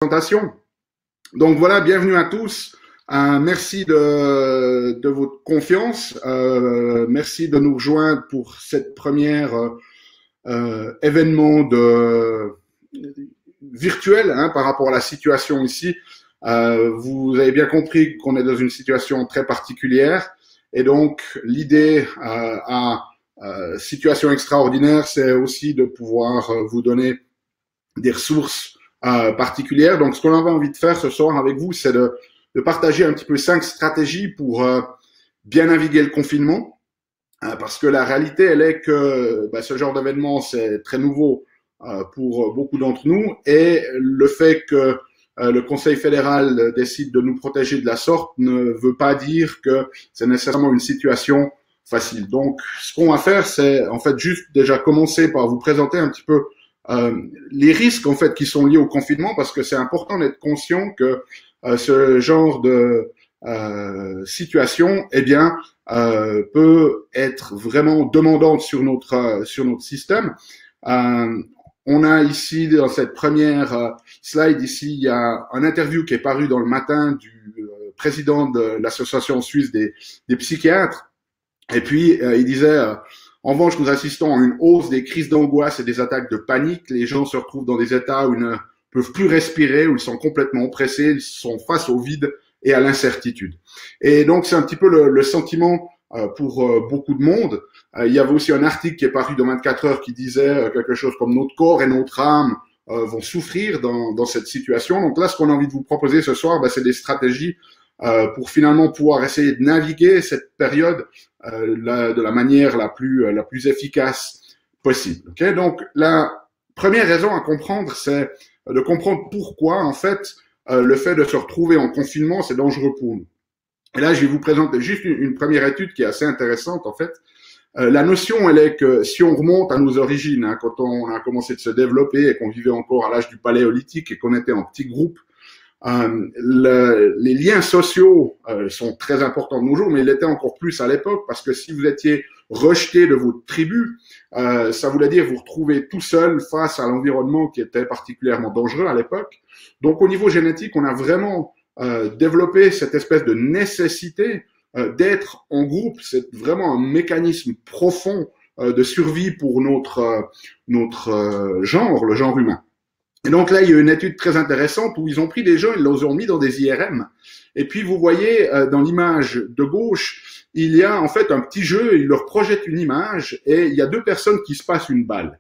présentation. Donc voilà, bienvenue à tous. Merci de votre confiance. Merci de nous rejoindre pour cette première événement virtuel par rapport à la situation ici. Vous avez bien compris qu'on est dans une situation très particulière et donc l'idée situation extraordinaire, c'est aussi de pouvoir vous donner des ressources particulières. Donc, ce qu'on avait envie de faire ce soir avec vous, c'est de partager un petit peu 5 stratégies pour bien naviguer le confinement. Parce que la réalité, elle est que ce genre d'événement, c'est très nouveau pour beaucoup d'entre nous. Et le fait que le Conseil fédéral décide de nous protéger de la sorte ne veut pas dire que c'est nécessairement une situation facile. Donc, ce qu'on va faire, c'est en fait juste déjà commencer par vous présenter un petit peu les risques en fait qui sont liés au confinement, parce que c'est important d'être conscient que ce genre de situation, eh bien, peut être vraiment demandante sur notre système. On a ici dans cette première slide ici, il y a un interview qui est paru dans le matin du président de l'association suisse des psychiatres, et puis il disait en revanche, nous assistons à une hausse des crises d'angoisse et des attaques de panique. Les gens se retrouvent dans des états où ils ne peuvent plus respirer, où ils sont complètement oppressés, ils sont face au vide et à l'incertitude. Et donc, c'est un petit peu le sentiment pour beaucoup de monde. Il y avait aussi un article qui est paru dans 24 heures qui disait quelque chose comme « Notre corps et notre âme vont souffrir dans cette situation ». Donc là, ce qu'on a envie de vous proposer ce soir, c'est des stratégies pour finalement pouvoir essayer de naviguer cette période de la manière la plus efficace possible. Okay? Donc, la première raison à comprendre, c'est de comprendre pourquoi, en fait, le fait de se retrouver en confinement, c'est dangereux pour nous. Et là, je vais vous présenter juste une première étude qui est assez intéressante, en fait. La notion, elle est que si on remonte à nos origines, quand on a commencé de se développer et qu'on vivait encore à l'âge du paléolithique et qu'on était en petits groupes, les liens sociaux sont très importants de nos jours, mais ils l'étaient encore plus à l'époque, parce que si vous étiez rejeté de votre tribu, ça voulait dire vous retrouver tout seul face à l'environnement qui était particulièrement dangereux à l'époque. Donc au niveau génétique, on a vraiment développé cette espèce de nécessité d'être en groupe. C'est vraiment un mécanisme profond de survie pour notre genre, le genre humain. Et donc là, il y a une étude très intéressante où ils ont pris des gens, ils les ont mis dans des IRM. Et puis vous voyez dans l'image de gauche, il y a en fait un petit jeu, ils leur projettent une image et il y a 2 personnes qui se passent une balle.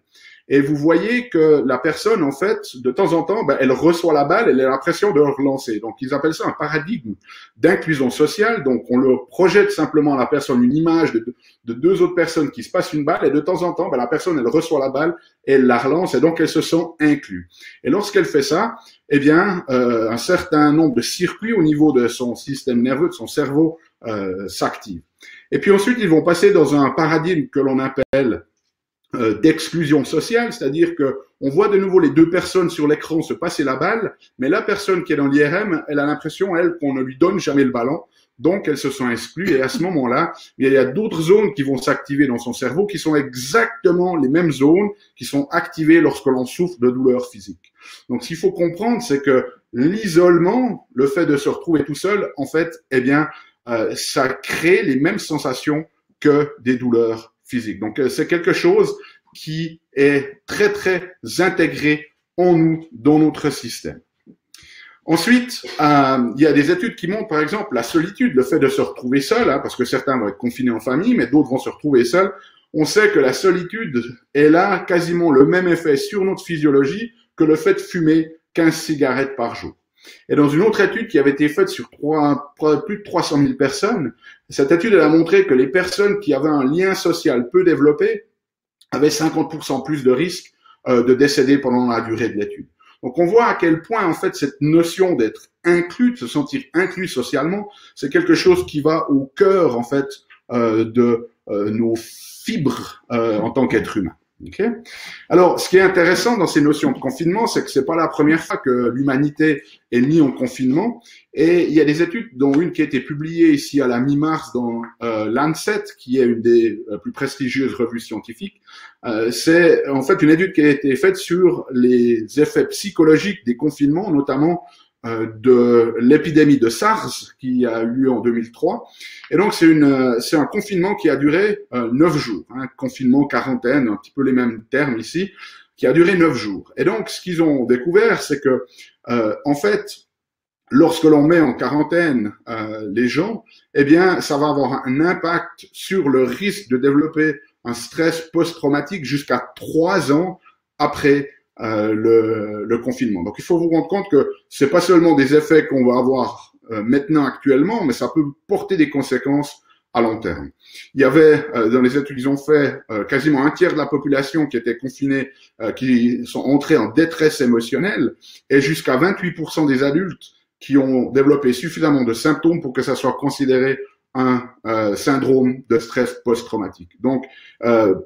Et vous voyez que la personne, en fait, de temps en temps, elle reçoit la balle, elle a l'impression de relancer. Donc, ils appellent ça un paradigme d'inclusion sociale. Donc, on leur projette simplement à la personne une image de 2 autres personnes qui se passent une balle, et de temps en temps, la personne, elle reçoit la balle, elle la relance, et donc elle se sent inclue. Et lorsqu'elle fait ça, eh bien, un certain nombre de circuits au niveau de son système nerveux, de son cerveau, s'activent. Et puis ensuite, ils vont passer dans un paradigme que l'on appelle d'exclusion sociale, c'est-à-dire que on voit de nouveau les 2 personnes sur l'écran se passer la balle, mais la personne qui est dans l'IRM, elle a l'impression, elle, qu'on ne lui donne jamais le ballon, donc elle se sent exclue, et à ce moment-là, il y a d'autres zones qui vont s'activer dans son cerveau, qui sont exactement les mêmes zones qui sont activées lorsque l'on souffre de douleurs physiques. Donc, ce qu'il faut comprendre, c'est que l'isolement, le fait de se retrouver tout seul, en fait, eh bien, ça crée les mêmes sensations que des douleurs physique. Donc, c'est quelque chose qui est très, très intégré en nous, dans notre système. Ensuite, il y a des études qui montrent, par exemple, la solitude, le fait de se retrouver seul, parce que certains vont être confinés en famille, mais d'autres vont se retrouver seuls. On sait que la solitude, elle a quasiment le même effet sur notre physiologie que le fait de fumer 15 cigarettes par jour. Et dans une autre étude qui avait été faite sur plus de 300 000 personnes, cette étude elle a montré que les personnes qui avaient un lien social peu développé avaient 50% plus de risques de décéder pendant la durée de l'étude. Donc on voit à quel point en fait cette notion d'être inclus, de se sentir inclus socialement, c'est quelque chose qui va au cœur en fait de nos fibres en tant qu'être humain. Okay. Alors, ce qui est intéressant dans ces notions de confinement, c'est que c'est pas la première fois que l'humanité est mise en confinement. Et il y a des études, dont une qui a été publiée ici à la mi-mars dans Lancet, qui est une des plus prestigieuses revues scientifiques. C'est en fait une étude qui a été faite sur les effets psychologiques des confinements, notamment de l'épidémie de SARS qui a eu lieu en 2003. Et donc c'est un confinement qui a duré 9 jours, hein, confinement, quarantaine, un petit peu les mêmes termes ici, qui a duré 9 jours. Et donc ce qu'ils ont découvert, c'est que en fait, lorsque l'on met en quarantaine les gens, eh bien ça va avoir un impact sur le risque de développer un stress post-traumatique jusqu'à 3 ans après le confinement. Donc il faut vous rendre compte que c'est pas seulement des effets qu'on va avoir maintenant actuellement, mais ça peut porter des conséquences à long terme. Il y avait dans les études qu'ils ont fait quasiment un tiers de la population qui était confinée, qui sont entrés en détresse émotionnelle, et jusqu'à 28% des adultes qui ont développé suffisamment de symptômes pour que ça soit considéré un syndrome de stress post-traumatique. Donc,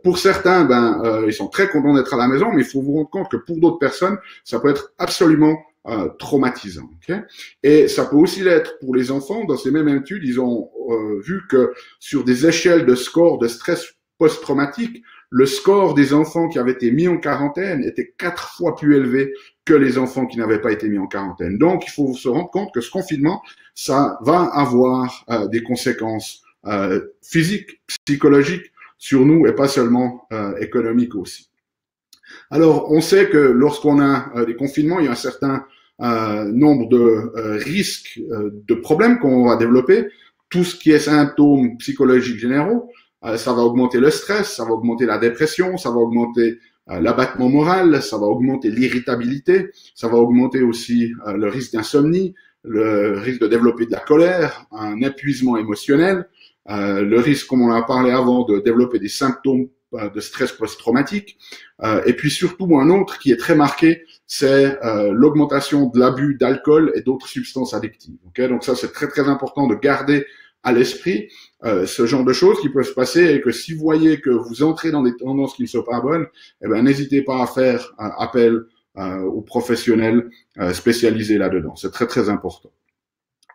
pour certains, ils sont très contents d'être à la maison, mais il faut vous rendre compte que pour d'autres personnes, ça peut être absolument traumatisant. Okay? Et ça peut aussi l'être pour les enfants. Dans ces mêmes études, ils ont vu que sur des échelles de score de stress post-traumatique, le score des enfants qui avaient été mis en quarantaine était 4 fois plus élevé que les enfants qui n'avaient pas été mis en quarantaine. Donc, il faut se rendre compte que ce confinement, ça va avoir des conséquences physiques, psychologiques sur nous et pas seulement économiques aussi. Alors, on sait que lorsqu'on a des confinements, il y a un certain nombre de risques, de problèmes qu'on va développer. Tout ce qui est symptômes psychologiques généraux, ça va augmenter le stress, ça va augmenter la dépression, ça va augmenter l'abattement moral, ça va augmenter l'irritabilité, ça va augmenter aussi le risque d'insomnie, le risque de développer de la colère, un épuisement émotionnel, le risque, comme on en a parlé avant, de développer des symptômes de stress post-traumatique, et puis surtout un autre qui est très marqué, c'est l'augmentation de l'abus d'alcool et d'autres substances addictives. Okay, donc ça, c'est très très important de garder à l'esprit ce genre de choses qui peuvent se passer, et que si vous voyez que vous entrez dans des tendances qui ne sont pas bonnes, eh ben n'hésitez pas à faire appel aux professionnels spécialisés là-dedans. C'est très très important.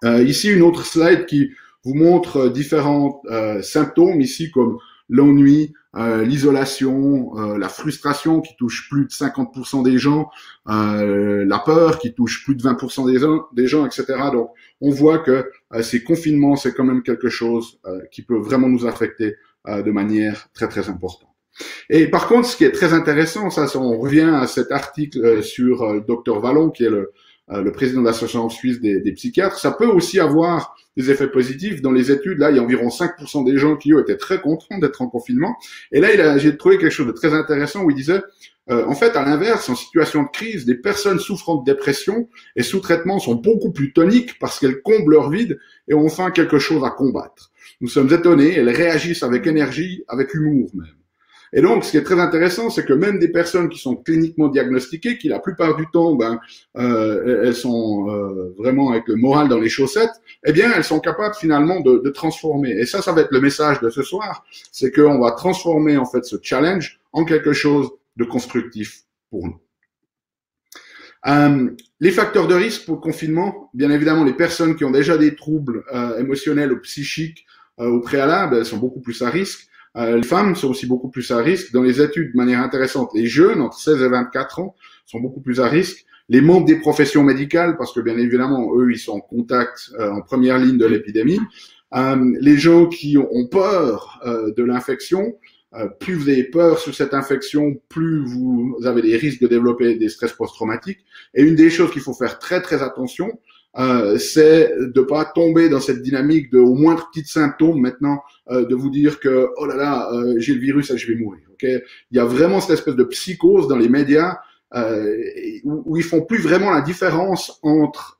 Ici, une autre slide qui vous montre différents symptômes ici, comme l'ennui, l'isolation, la frustration qui touche plus de 50% des gens, la peur qui touche plus de 20% des gens, etc. Donc, on voit que ces confinements, c'est quand même quelque chose qui peut vraiment nous affecter de manière très, très importante. Et par contre, ce qui est très intéressant, ça, on revient à cet article sur Dr Vallon, qui est le président de l'association suisse des psychiatres, ça peut aussi avoir des effets positifs. Dans les études, là, il y a environ 5% des gens qui, eux, étaient très contents d'être en confinement. Et là, j'ai trouvé quelque chose de très intéressant où il disait, en fait, à l'inverse, en situation de crise, les personnes souffrant de dépression et sous traitement sont beaucoup plus toniques parce qu'elles comblent leur vide et ont enfin quelque chose à combattre. Nous sommes étonnés, elles réagissent avec énergie, avec humour même. Et donc, ce qui est très intéressant, c'est que même des personnes qui sont cliniquement diagnostiquées, qui la plupart du temps, elles sont vraiment avec le moral dans les chaussettes, eh bien, elles sont capables finalement de transformer. Et ça va être le message de ce soir, c'est qu'on va transformer en fait ce challenge en quelque chose de constructif pour nous. Les facteurs de risque pour le confinement, bien évidemment, les personnes qui ont déjà des troubles émotionnels ou psychiques au préalable, elles sont beaucoup plus à risque. Les femmes sont aussi beaucoup plus à risque. Dans les études, de manière intéressante, les jeunes, entre 16 et 24 ans, sont beaucoup plus à risque. Les membres des professions médicales, parce que bien évidemment, eux, ils sont en contact, en première ligne de l'épidémie. Les gens qui ont peur de l'infection, plus vous avez peur sur cette infection, plus vous avez des risques de développer des stress post-traumatiques. Et une des choses qu'il faut faire très très attention, c'est de pas tomber dans cette dynamique de au moindre petit symptôme maintenant de vous dire que oh là là j'ai le virus et je vais mourir. Okay, il y a vraiment cette espèce de psychose dans les médias où ils font plus vraiment la différence entre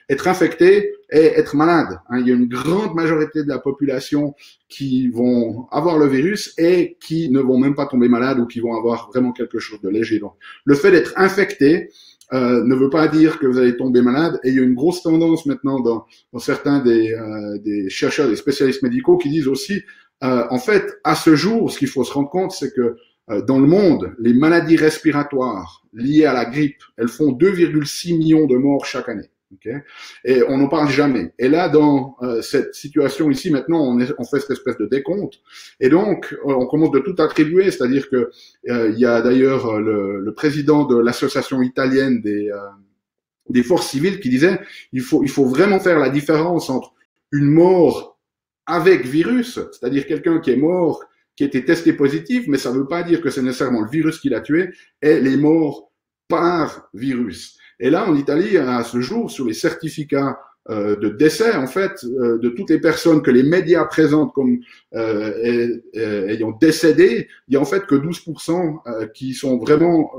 être infecté et être malade. Il y a une grande majorité de la population qui vont avoir le virus et qui ne vont même pas tomber malades ou qui vont avoir vraiment quelque chose de léger. Donc, le fait d'être infecté ne veut pas dire que vous allez tomber malade. Et il y a une grosse tendance maintenant dans certains des chercheurs, des spécialistes médicaux qui disent aussi, en fait, à ce jour, ce qu'il faut se rendre compte, c'est que dans le monde, les maladies respiratoires liées à la grippe, elles font 2,6 millions de morts chaque année. Okay, et on n'en parle jamais. Et là, dans cette situation ici, maintenant, on fait cette espèce de décompte. Et donc, on commence de tout attribuer, c'est-à-dire que il y a d'ailleurs le président de l'association italienne des forces civiles qui disait il faut vraiment faire la différence entre une mort avec virus, c'est-à-dire quelqu'un qui est mort, qui a été testé positif, mais ça ne veut pas dire que c'est nécessairement le virus qui l'a tué, et les morts par virus. Et là, en Italie, à ce jour, sur les certificats de décès, en fait, de toutes les personnes que les médias présentent comme ayant décédé, il y a en fait que 12% qui sont vraiment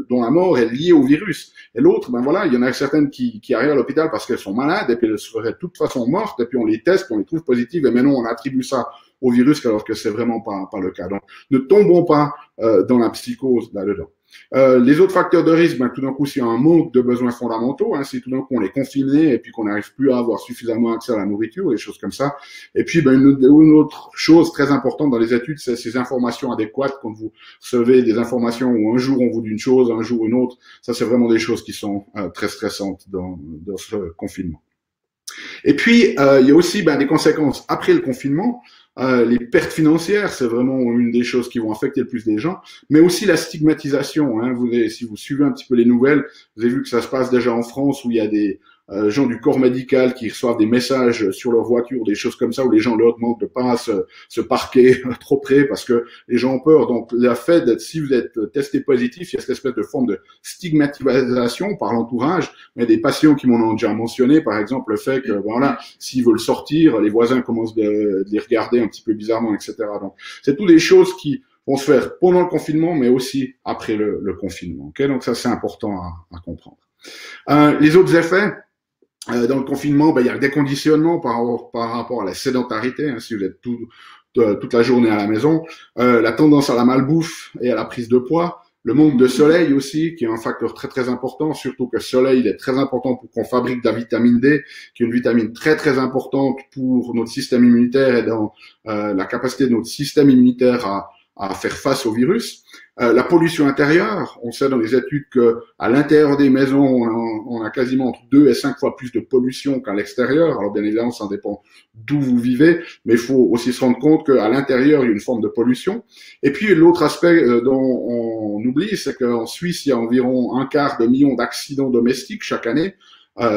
dont la mort est liée au virus. Et l'autre, ben voilà, il y en a certaines qui arrivent à l'hôpital parce qu'elles sont malades et puis elles seraient de toute façon mortes et puis on les teste, on les trouve positives et maintenant on attribue ça au virus alors que c'est vraiment pas le cas. Donc, ne tombons pas dans la psychose là-dedans. Les autres facteurs de risque, ben, tout d'un coup, s'il y a un manque de besoins fondamentaux, hein, si tout d'un coup on est confiné et puis qu'on n'arrive plus à avoir suffisamment accès à la nourriture, des choses comme ça. Et puis, ben, une autre chose très importante dans les études, c'est ces informations adéquates. Quand vous recevez des informations où un jour on vous dit une chose, un jour une autre, ça c'est vraiment des choses qui sont très stressantes dans ce confinement. Et puis, il y a aussi ben, des conséquences après le confinement. Les pertes financières, c'est vraiment une des choses qui vont affecter le plus des gens, mais aussi la stigmatisation. Hein. Si vous suivez un petit peu les nouvelles, vous avez vu que ça se passe déjà en France où il y a des gens du corps médical qui reçoivent des messages sur leur voiture, des choses comme ça, où les gens leur demandent de pas se parquer trop près parce que les gens ont peur. Donc, le fait d'être, si vous êtes testé positif, il y a cette espèce de forme de stigmatisation par l'entourage. Il y a des patients qui m'en ont déjà mentionné, par exemple, le fait que, voilà, s'ils veulent sortir, les voisins commencent de les regarder un petit peu bizarrement, etc. Donc, c'est toutes des choses qui vont se faire pendant le confinement, mais aussi après le confinement. Okay, donc, ça, c'est important à comprendre. Les autres effets, dans le confinement, ben, il y a le déconditionnement par rapport à la sédentarité, hein, si vous êtes toute la journée à la maison, la tendance à la malbouffe et à la prise de poids, le manque de soleil aussi, qui est un facteur très très important, surtout que le soleil il est très important pour qu'on fabrique de la vitamine D, qui est une vitamine très très importante pour notre système immunitaire et dans la capacité de notre système immunitaire à faire face au virus. La pollution intérieure, on sait dans les études que à l'intérieur des maisons, on a quasiment entre 2 et 5 fois plus de pollution qu'à l'extérieur. Alors bien évidemment, ça dépend d'où vous vivez, mais il faut aussi se rendre compte qu'à l'intérieur, il y a une forme de pollution. Et puis l'autre aspect dont on oublie, c'est qu'en Suisse, il y a environ 1/4 million d'accidents domestiques chaque année.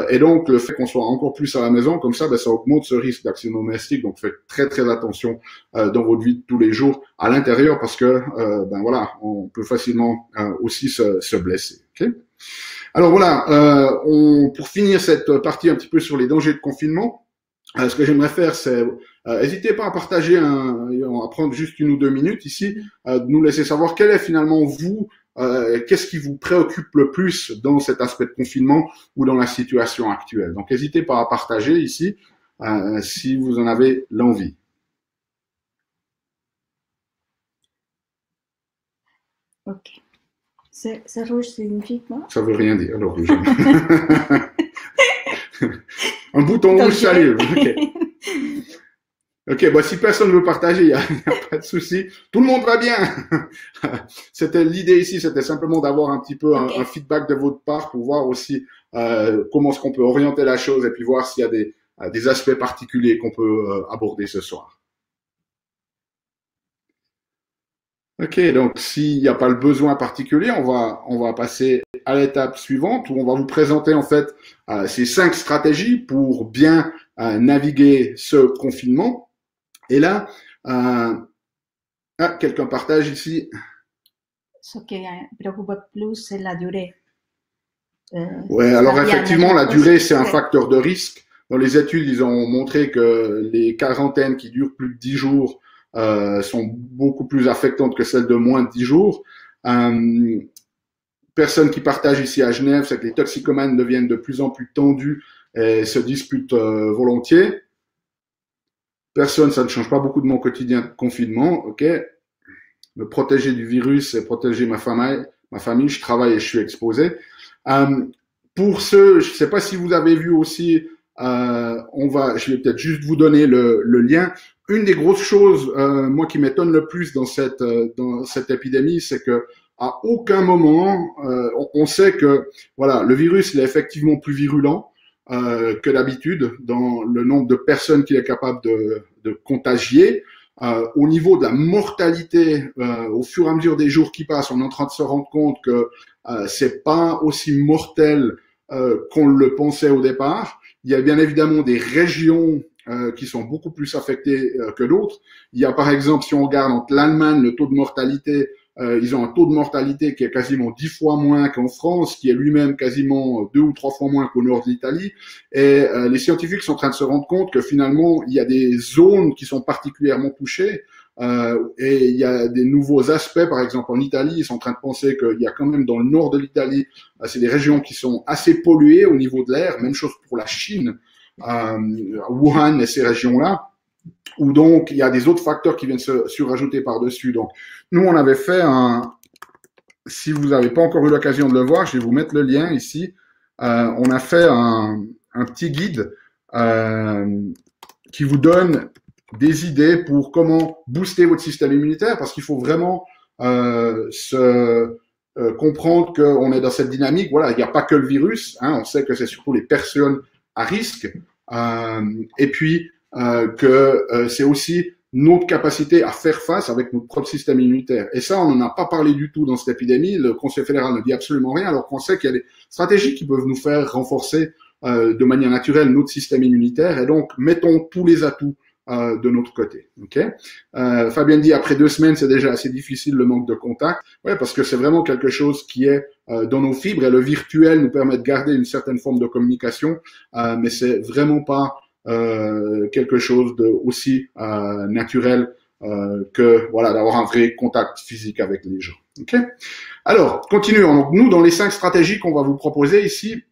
Et donc, le fait qu'on soit encore plus à la maison, comme ça, ben, ça augmente ce risque d'accident domestique. Donc, faites très, très attention dans votre vie de tous les jours à l'intérieur parce que, ben voilà, on peut facilement aussi se blesser. Okay, alors voilà, pour finir cette partie un petit peu sur les dangers de confinement, ce que j'aimerais faire, c'est n'hésitez pas à partager, on va prendre juste 1 ou 2 minutes ici, de nous laisser savoir quel est finalement qu'est-ce qui vous préoccupe le plus dans cet aspect de confinement ou dans la situation actuelle. Donc, n'hésitez pas à partager ici si vous en avez l'envie. Ok. C'est rouge signifie quoi? Ça veut rien dire, le rouge. Un bouton rouge, salut. Okay. Ok, bon, si personne ne veut partager, il n'y a pas de souci. Tout le monde va bien. C'était l'idée ici, c'était simplement d'avoir un petit peu un feedback de votre part pour voir aussi comment est-ce qu'on peut orienter la chose et puis voir s'il y a des aspects particuliers qu'on peut aborder ce soir. Ok, donc s'il n'y a pas le besoin particulier, on va passer à l'étape suivante où on va vous présenter en fait ces 5 stratégies pour bien naviguer ce confinement. Et là, quelqu'un partage ici. Ce qui me préoccupe plus, c'est la durée. Ouais, alors effectivement, la durée, c'est un facteur de risque. Dans les études, ils ont montré que les quarantaines qui durent plus de 10 jours sont beaucoup plus affectantes que celles de moins de 10 jours. Personne qui partage ici à Genève, c'est que les toxicomanes deviennent de plus en plus tendus et se disputent volontiers. Personne, ça ne change pas beaucoup de mon quotidien de confinement, ok. Me protéger du virus et protéger ma famille, je travaille et je suis exposé. Pour ceux, je ne sais pas si vous avez vu aussi Je vais peut-être juste vous donner le lien. Une des grosses choses, moi, qui m'étonne le plus dans cette épidémie, c'est que à aucun moment, on sait que voilà, le virus il est effectivement plus virulent que d'habitude dans le nombre de personnes qu'il est capable de contagier. Au niveau de la mortalité, au fur et à mesure des jours qui passent, on est en train de se rendre compte que c'est pas aussi mortel qu'on le pensait au départ. Il y a bien évidemment des régions qui sont beaucoup plus affectées que d'autres. Il y a par exemple, si on regarde entre l'Allemagne, le taux de mortalité, ils ont un taux de mortalité qui est quasiment 10 fois moins qu'en France, qui est lui-même quasiment 2 ou 3 fois moins qu'au nord de l'Italie. Et les scientifiques sont en train de se rendre compte que finalement, il y a des zones qui sont particulièrement touchées. Et il y a des nouveaux aspects, par exemple en Italie, ils sont en train de penser qu'il y a quand même dans le nord de l'Italie, c'est des régions qui sont assez polluées au niveau de l'air, même chose pour la Chine, Wuhan et ces régions-là, où donc il y a des autres facteurs qui viennent se surajouter par-dessus. Donc nous, on avait fait si vous n'avez pas encore eu l'occasion de le voir, je vais vous mettre le lien ici, on a fait un petit guide qui vous donne des idées pour comment booster votre système immunitaire, parce qu'il faut vraiment comprendre qu'on est dans cette dynamique. Voilà, il n'y a pas que le virus, on sait que c'est surtout les personnes à risque, et puis que c'est aussi notre capacité à faire face avec notre propre système immunitaire. Et ça, on n'en a pas parlé du tout dans cette épidémie. Le Conseil fédéral ne dit absolument rien, alors qu'on sait qu'il y a des stratégies qui peuvent nous faire renforcer de manière naturelle notre système immunitaire. Et donc, mettons tous les atouts de notre côté. Okay. Fabien dit après 2 semaines, c'est déjà assez difficile le manque de contact. Ouais, parce que c'est vraiment quelque chose qui est dans nos fibres, et le virtuel nous permet de garder une certaine forme de communication, mais c'est vraiment pas quelque chose de aussi naturel que voilà d'avoir un vrai contact physique avec les gens. Okay. Alors, continuons. Donc nous, dans les 5 stratégies qu'on va vous proposer ici,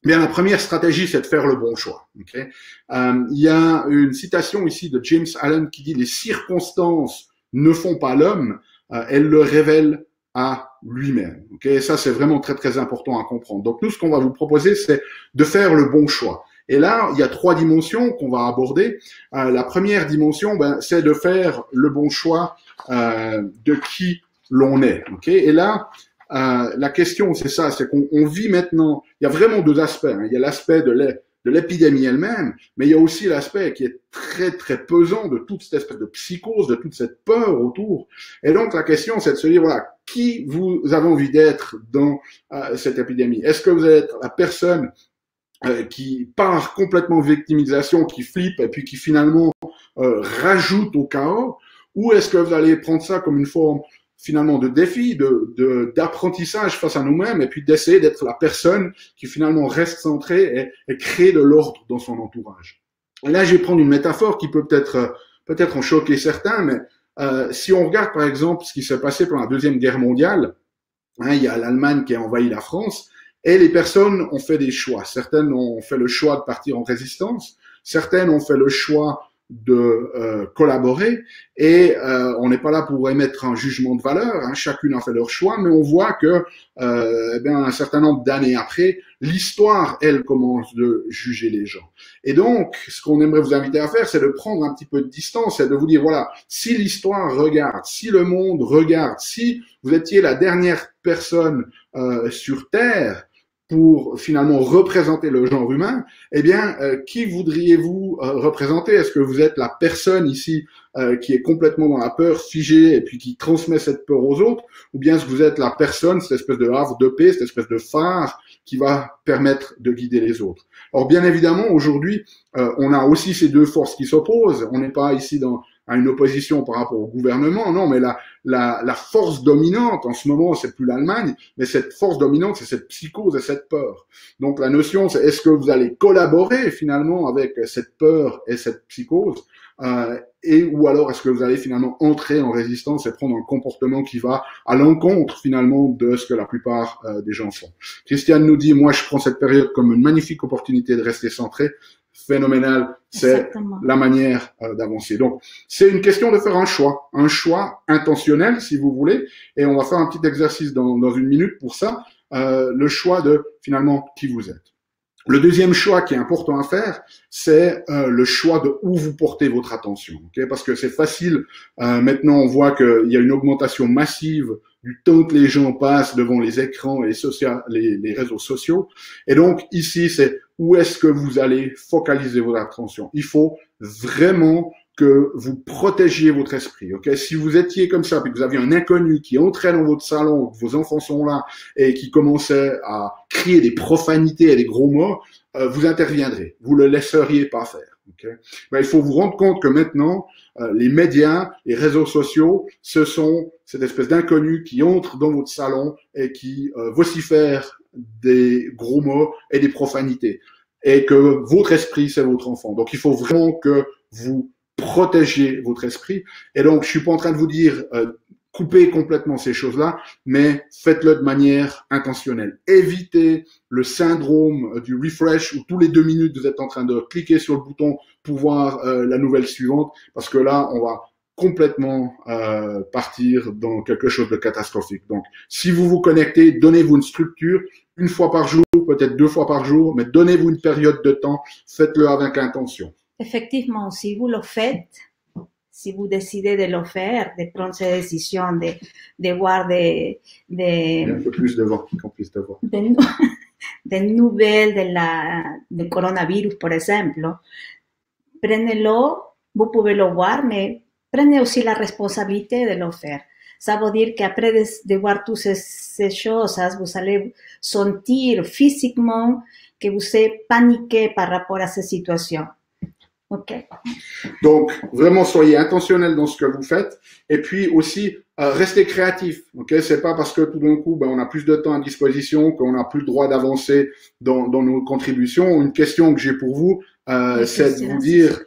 bien, la première stratégie, c'est de faire le bon choix. Okay. Il y a une citation ici de James Allen qui dit « Les circonstances ne font pas l'homme, elles le révèlent à lui-même. » Okay. Ça, c'est vraiment très, très important à comprendre. Donc, nous, ce qu'on va vous proposer, c'est de faire le bon choix. Et là, il y a 3 dimensions qu'on va aborder. La première dimension, c'est de faire le bon choix de qui l'on est. Okay. Et là, la question, c'est ça, c'est qu'on vit maintenant, il y a vraiment 2 aspects. Il y a l'aspect de l'épidémie elle-même, mais il y a aussi l'aspect qui est très, très pesant de toute cette espèce de psychose, de toute cette peur autour. Et donc, la question, c'est de se dire, voilà, qui vous avez envie d'être dans cette épidémie? Est-ce que vous êtes la personne qui part complètement victimisation, qui flippe et puis qui finalement rajoute au chaos? Ou est-ce que vous allez prendre ça comme une forme finalement de défi, d'apprentissage face à nous-mêmes, et puis d'essayer d'être la personne qui finalement reste centrée et crée de l'ordre dans son entourage. Et là, je vais prendre une métaphore qui peut peut-être en choquer certains, mais si on regarde par exemple ce qui s'est passé pendant la Deuxième Guerre mondiale, il y a l'Allemagne qui a envahi la France, et les personnes ont fait des choix. Certaines ont fait le choix de partir en résistance, certaines ont fait le choix de collaborer, et on n'est pas là pour émettre un jugement de valeur, chacune a fait leur choix, mais on voit que un certain nombre d'années après, l'histoire, elle, commence de juger les gens. Et donc, ce qu'on aimerait vous inviter à faire, c'est de prendre un petit peu de distance et de vous dire, voilà, si l'histoire regarde, si le monde regarde, si vous étiez la dernière personne sur Terre pour finalement représenter le genre humain, eh bien, qui voudriez-vous représenter? Est-ce que vous êtes la personne ici qui est complètement dans la peur, figée, et puis qui transmet cette peur aux autres? Ou bien est-ce que vous êtes la personne, cette espèce de havre de paix, cette espèce de phare qui va permettre de guider les autres? Alors, bien évidemment, aujourd'hui, on a aussi ces 2 forces qui s'opposent. On n'est pas ici à une opposition par rapport au gouvernement, non, mais la force dominante en ce moment, c'est plus l'Allemagne, mais cette force dominante, c'est cette psychose et cette peur. Donc la notion, c'est est-ce que vous allez collaborer finalement avec cette peur et cette psychose, ou alors est-ce que vous allez finalement entrer en résistance et prendre un comportement qui va à l'encontre finalement de ce que la plupart des gens font. Christiane nous dit, moi je prends cette période comme une magnifique opportunité de rester centré. Phénoménal, c'est la manière d'avancer. Donc, c'est une question de faire un choix intentionnel, si vous voulez, et on va faire un petit exercice dans 1 minute pour ça, le choix de, finalement, qui vous êtes. Le deuxième choix qui est important à faire, c'est le choix de où vous portez votre attention. Okay? Parce que c'est facile, maintenant on voit qu'il y a une augmentation massive du temps que les gens passent devant les écrans et les réseaux sociaux. Et donc ici, c'est où est-ce que vous allez focaliser votre attention. Il faut vraiment que vous protégiez votre esprit. Okay? Si vous étiez comme ça, puis que vous aviez un inconnu qui entrait dans votre salon, que vos enfants sont là, et qui commençait à crier des profanités et des gros mots, vous interviendrez. Vous le laisseriez pas faire. Okay? Ben, il faut vous rendre compte que maintenant, les médias, les réseaux sociaux, ce sont cette espèce d'inconnus qui entrent dans votre salon et qui vocifèrent des gros mots et des profanités. Et que votre esprit, c'est votre enfant. Donc, il faut vraiment que vous protégiez votre esprit. Et donc, je suis pas en train de vous dire coupez complètement ces choses-là, mais faites-le de manière intentionnelle. Évitez le syndrome du refresh où tous les 2 minutes vous êtes en train de cliquer sur le bouton pour voir la nouvelle suivante, parce que là, on va complètement partir dans quelque chose de catastrophique. Donc, si vous vous connectez, donnez-vous une structure, 1 fois par jour, peut-être 2 fois par jour, mais donnez-vous une période de temps, faites-le avec intention. Effectivement, si vous le faites, si vous décidez de le faire, de prendre cette décision, de voir Un peu plus devant, qu'on puisse te voir. des nouvelles del coronavirus, por ejemplo, prenez-le, vous pouvez le voir, mais prenez aussi la responsabilité de le faire. Ça veut dire qu'après de voir toutes ces choses, vous allez sentir physiquement que vous êtes paniqué par rapport à ces situations. Okay. Donc, vraiment, soyez intentionnel dans ce que vous faites. Et puis aussi, restez créatif. Okay? C'est pas parce que tout d'un coup, on a plus de temps à disposition qu'on n'a plus le droit d'avancer dans nos contributions. Une question que j'ai pour vous, c'est de vous dire,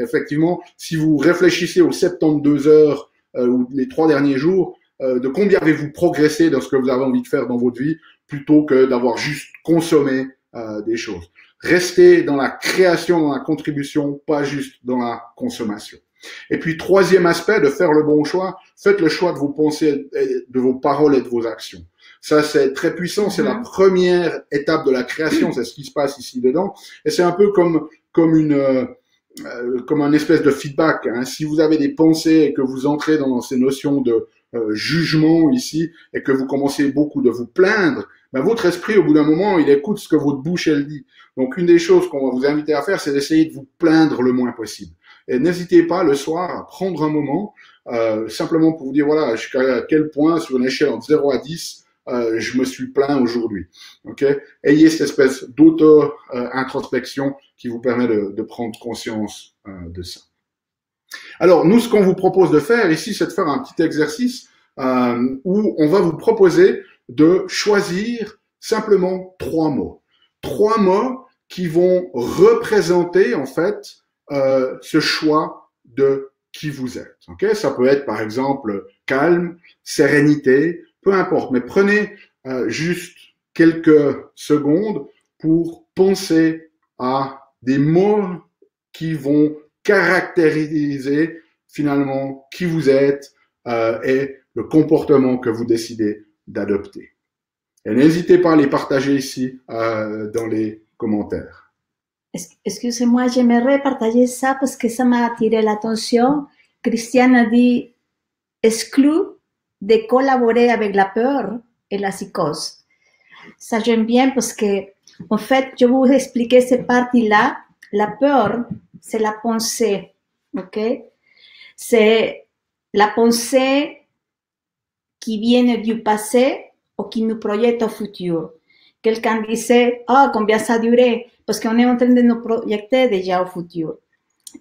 effectivement, si vous réfléchissez aux 72 heures ou les 3 derniers jours, de combien avez-vous progressé dans ce que vous avez envie de faire dans votre vie, plutôt que d'avoir juste consommé des choses. Restez dans la création, dans la contribution, pas juste dans la consommation. Et puis, troisième aspect de faire le bon choix, faites le choix de vos pensées, de vos paroles et de vos actions. Ça, c'est très puissant. C'est la première étape de la création. C'est ce qui se passe ici dedans. Et c'est un peu comme un espèce de feedback. Hein. Si vous avez des pensées et que vous entrez dans ces notions de jugement ici et que vous commencez beaucoup de vous plaindre, votre esprit, au bout d'un moment, il écoute ce que votre bouche, elle dit. Donc, une des choses qu'on va vous inviter à faire, c'est d'essayer de vous plaindre le moins possible. Et n'hésitez pas, le soir, à prendre un moment, simplement pour vous dire, voilà, jusqu'à quel point, sur une échelle entre 0 à 10, je me suis plaint aujourd'hui. Okay? Ayez cette espèce d'auto-introspection qui vous permet de prendre conscience de ça. Alors, nous, ce qu'on vous propose de faire ici, c'est de faire un petit exercice où on va vous proposer de choisir simplement 3 mots. 3 mots qui vont représenter, en fait, ce choix de qui vous êtes. Okay? Ça peut être, par exemple, calme, sérénité, peu importe. Mais prenez juste quelques secondes pour penser à des mots qui vont caractériser finalement qui vous êtes et le comportement que vous décidez d'adopter. Et n'hésitez pas à les partager ici dans les commentaires. Excusez-moi, j'aimerais partager ça parce que ça m'a attiré l'attention. Christiane a dit « exclu de collaborer avec la peur et la psychose ». Ça j'aime bien parce que, en fait, je vais vous expliquer cette partie-là. La peur, c'est la pensée, ok? C'est la pensée qui vient du passé ou qui nous projette au futur. Quelqu'un disait, combien ça durait? Parce qu'on est en train de nous projeter déjà au futur.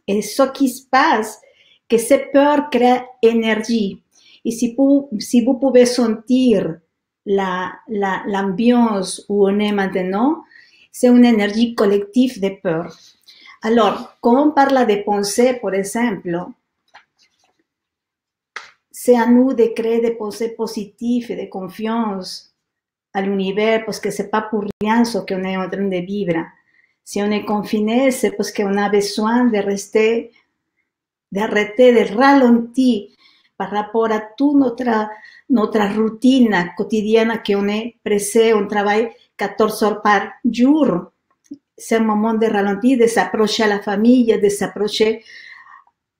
Et ce qui se passe, que cette peur crée énergie. Et si vous pouvez sentir l'ambiance où on est maintenant, c'est une énergie collective de peur. Alors, quand on parle de pensée, par exemple, c'est à nous de créer des pensées positives et de confiance à l'univers, parce que c'est pas pour rien ce qu'on est en train de vivre. Si on est confiné, c'est parce qu'on a besoin de rester, d'arrêter, de ralentir par rapport à toute notre routine quotidienne qu'on est pressé, on travaille 14 heures par jour. C'est un moment de ralentir, de s'approcher à la famille, de s'approcher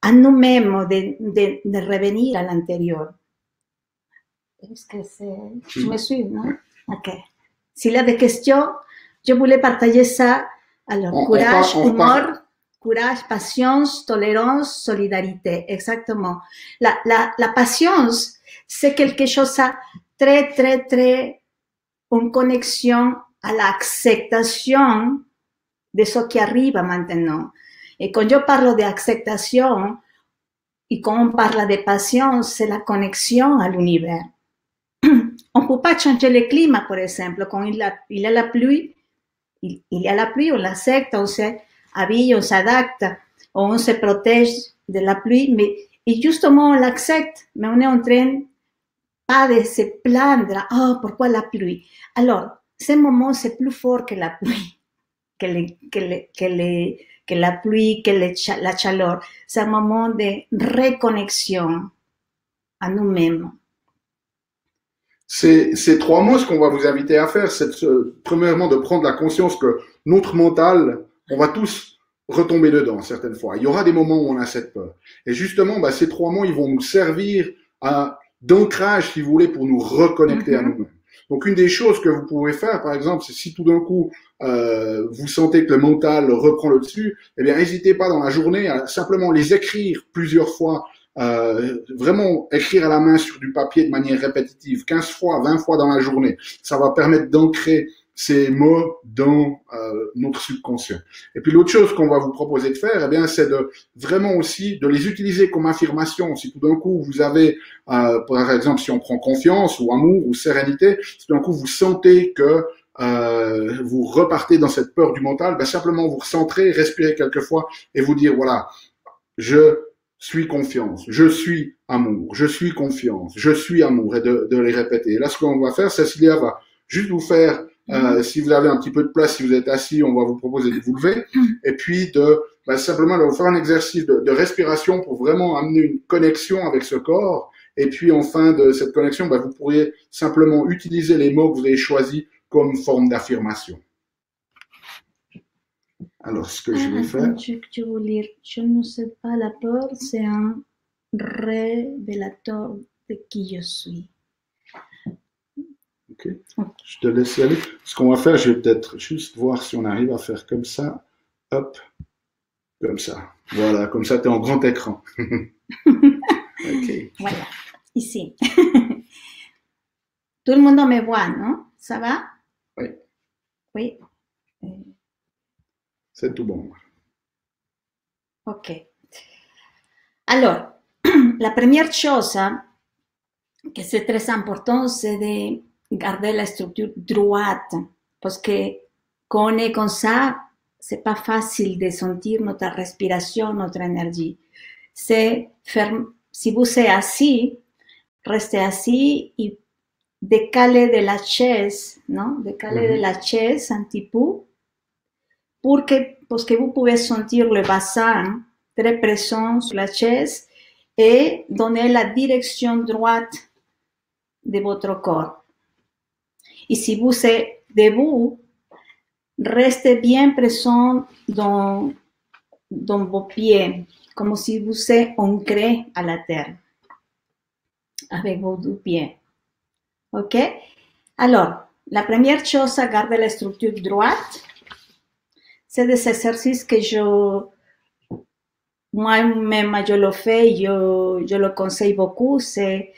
à nous-mêmes, de revenir à l'intérieur. Est-ce que tu me suis, non? Ok. S'il y a des questions, je voulais partager ça. Alors, courage, humour, courage, patience, tolérance, solidarité. Exactement. La patience, c'est quelque chose de très, très, très en connexion à l'acceptation de ce qui arrive maintenant. Et quand je parle d'acceptation, et quand on parle de patience, c'est la connexion à l'univers. On ne peut pas changer le climat, par exemple. Quand il y a la pluie, on l'accepte, on s'habille, on s'adapte, on se protège de la pluie, et justement on l'accepte, mais on est en train pas de se plaindre, oh, pourquoi la pluie? Alors, ce moment, c'est plus fort que la pluie, que la pluie, que la chaleur. C'est un moment de reconnexion à nous-mêmes. Ces 3 mots, ce qu'on va vous inviter à faire, c'est premièrement de prendre la conscience que notre mental, on va tous retomber dedans certaines fois. Il y aura des moments où on a cette peur. Et justement, ces 3 mots, ils vont nous servir d'ancrage, si vous voulez, pour nous reconnecter à nous-mêmes. Donc, une des choses que vous pouvez faire, par exemple, c'est si tout d'un coup, vous sentez que le mental reprend le dessus, eh bien, n'hésitez pas dans la journée à simplement les écrire plusieurs fois. Vraiment écrire à la main sur du papier de manière répétitive, 15 fois, 20 fois dans la journée. Ça va permettre d'ancrer ces mots dans notre subconscient. Et puis l'autre chose qu'on va vous proposer de faire, eh bien, c'est de vraiment aussi de les utiliser comme affirmation. Si tout d'un coup vous avez, par exemple, si on prend confiance ou amour ou sérénité, si tout d'un coup vous sentez que vous repartez dans cette peur du mental, ben simplement vous recentrer, respirer quelques fois et vous dire voilà, je suis confiance, je suis amour, je suis confiance, je suis amour, et de les répéter. Et là, ce qu'on va faire, Cécilia va juste vous faire, si vous avez un petit peu de place, si vous êtes assis, on va vous proposer de vous lever, et puis simplement de vous faire un exercice de respiration pour vraiment amener une connexion avec ce corps. Et puis, en fin de cette connexion, vous pourriez simplement utiliser les mots que vous avez choisis comme forme d'affirmation. Alors, ce que je vais faire... Je veux lire. Je ne sais pas, la peur, c'est un révélateur de qui je suis. Ok. Je te laisse y aller. Ce qu'on va faire, je vais peut-être juste voir si on arrive à faire comme ça. Hop. Comme ça. Voilà, comme ça, tu es en grand écran. Ok. Voilà, ici. Tout le monde me voit, non? Ça va? Oui. Oui. C'est tout bon. Ok. Alors, la première chose que c'est très important, c'est de garder la structure droite, parce que quand on est comme ça, c'est pas facile de sentir notre respiration, notre énergie. C'est faire, si vous êtes assis, restez assis et décalez de la chaise, non? Décalez de la chaise un petit peu, parce que vous pouvez sentir le bassin très présent sur la chaise et donner la direction droite de votre corps. Et si vous êtes debout, restez bien présent dans vos pieds, comme si vous êtes ancré à la terre, avec vos 2 pieds. Ok? Alors, la première chose à garder la structure droite, c'est des exercices que moi-même, je le fais, je le conseille beaucoup. C'est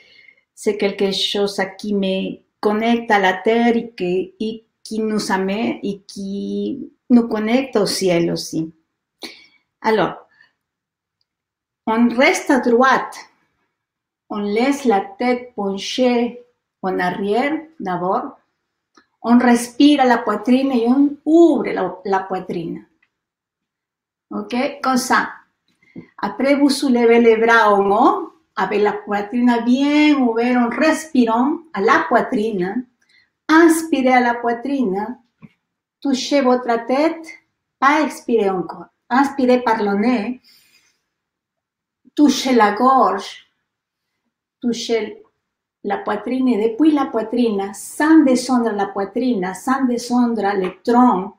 quelque chose qui me connecte à la terre et qui nous amène et qui nous connecte au ciel aussi. Alors, on reste à droite, on laisse la tête penchée en arrière d'abord, on respire à la poitrine et on ouvre la poitrine. Ok? Comme ça. Après, vous soulevez les bras en haut, avec la poitrine bien ouverte, en respirant à la poitrine. Inspirez à la poitrine, touchez votre tête, pas expirer encore. Inspirez par le nez, touchez la gorge, touchez la poitrine et depuis la poitrine, sans descendre la poitrine, sans descendre le tronc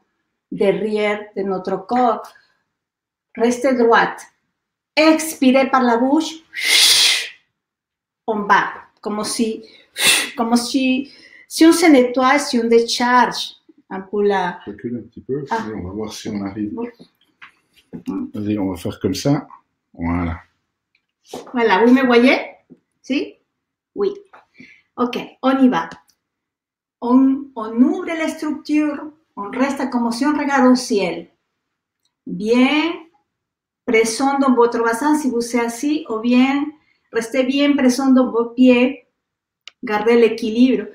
derrière de notre corps, restez droite. Expirez par la bouche, en bas, comme si on se nettoie, si on décharge un peu la... Recule un petit peu, on va voir si on arrive. Vas-y, on va faire comme ça. Voilà. Voilà, vous me voyez? Si? Oui. Ok, on y va. On ouvre la structure, on reste comme si on regarde au ciel. Bien présent dans votre bassin si vous êtes assis, ou bien restez bien présent dans vos pieds, gardez l'équilibre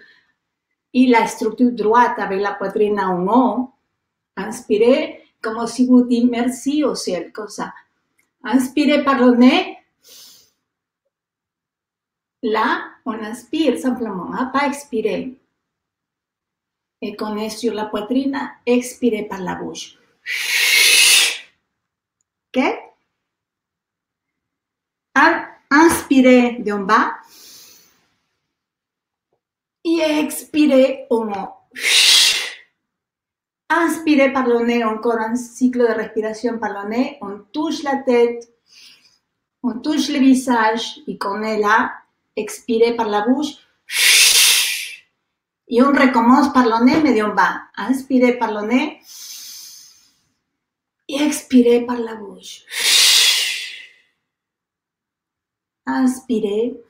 et la structure droite avec la poitrine en haut. Inspirez comme si vous dites merci au ciel, comme ça. Inspirez par le nez. Là, on inspire simplement, hein, pas expirer. Et qu'on est sur la poitrine, expirez par la bouche. Ok? Inspirez d'en bas et expirez en haut. Inspirez par le nez, encore un cycle de respiration par le nez. On touche la tête, on touche le visage et qu'on est là. Expirez par la bouche. Et on recommence par le nez, mais d'en bas. Inspirez par le nez. Et expirez par la bouche. Inspirez.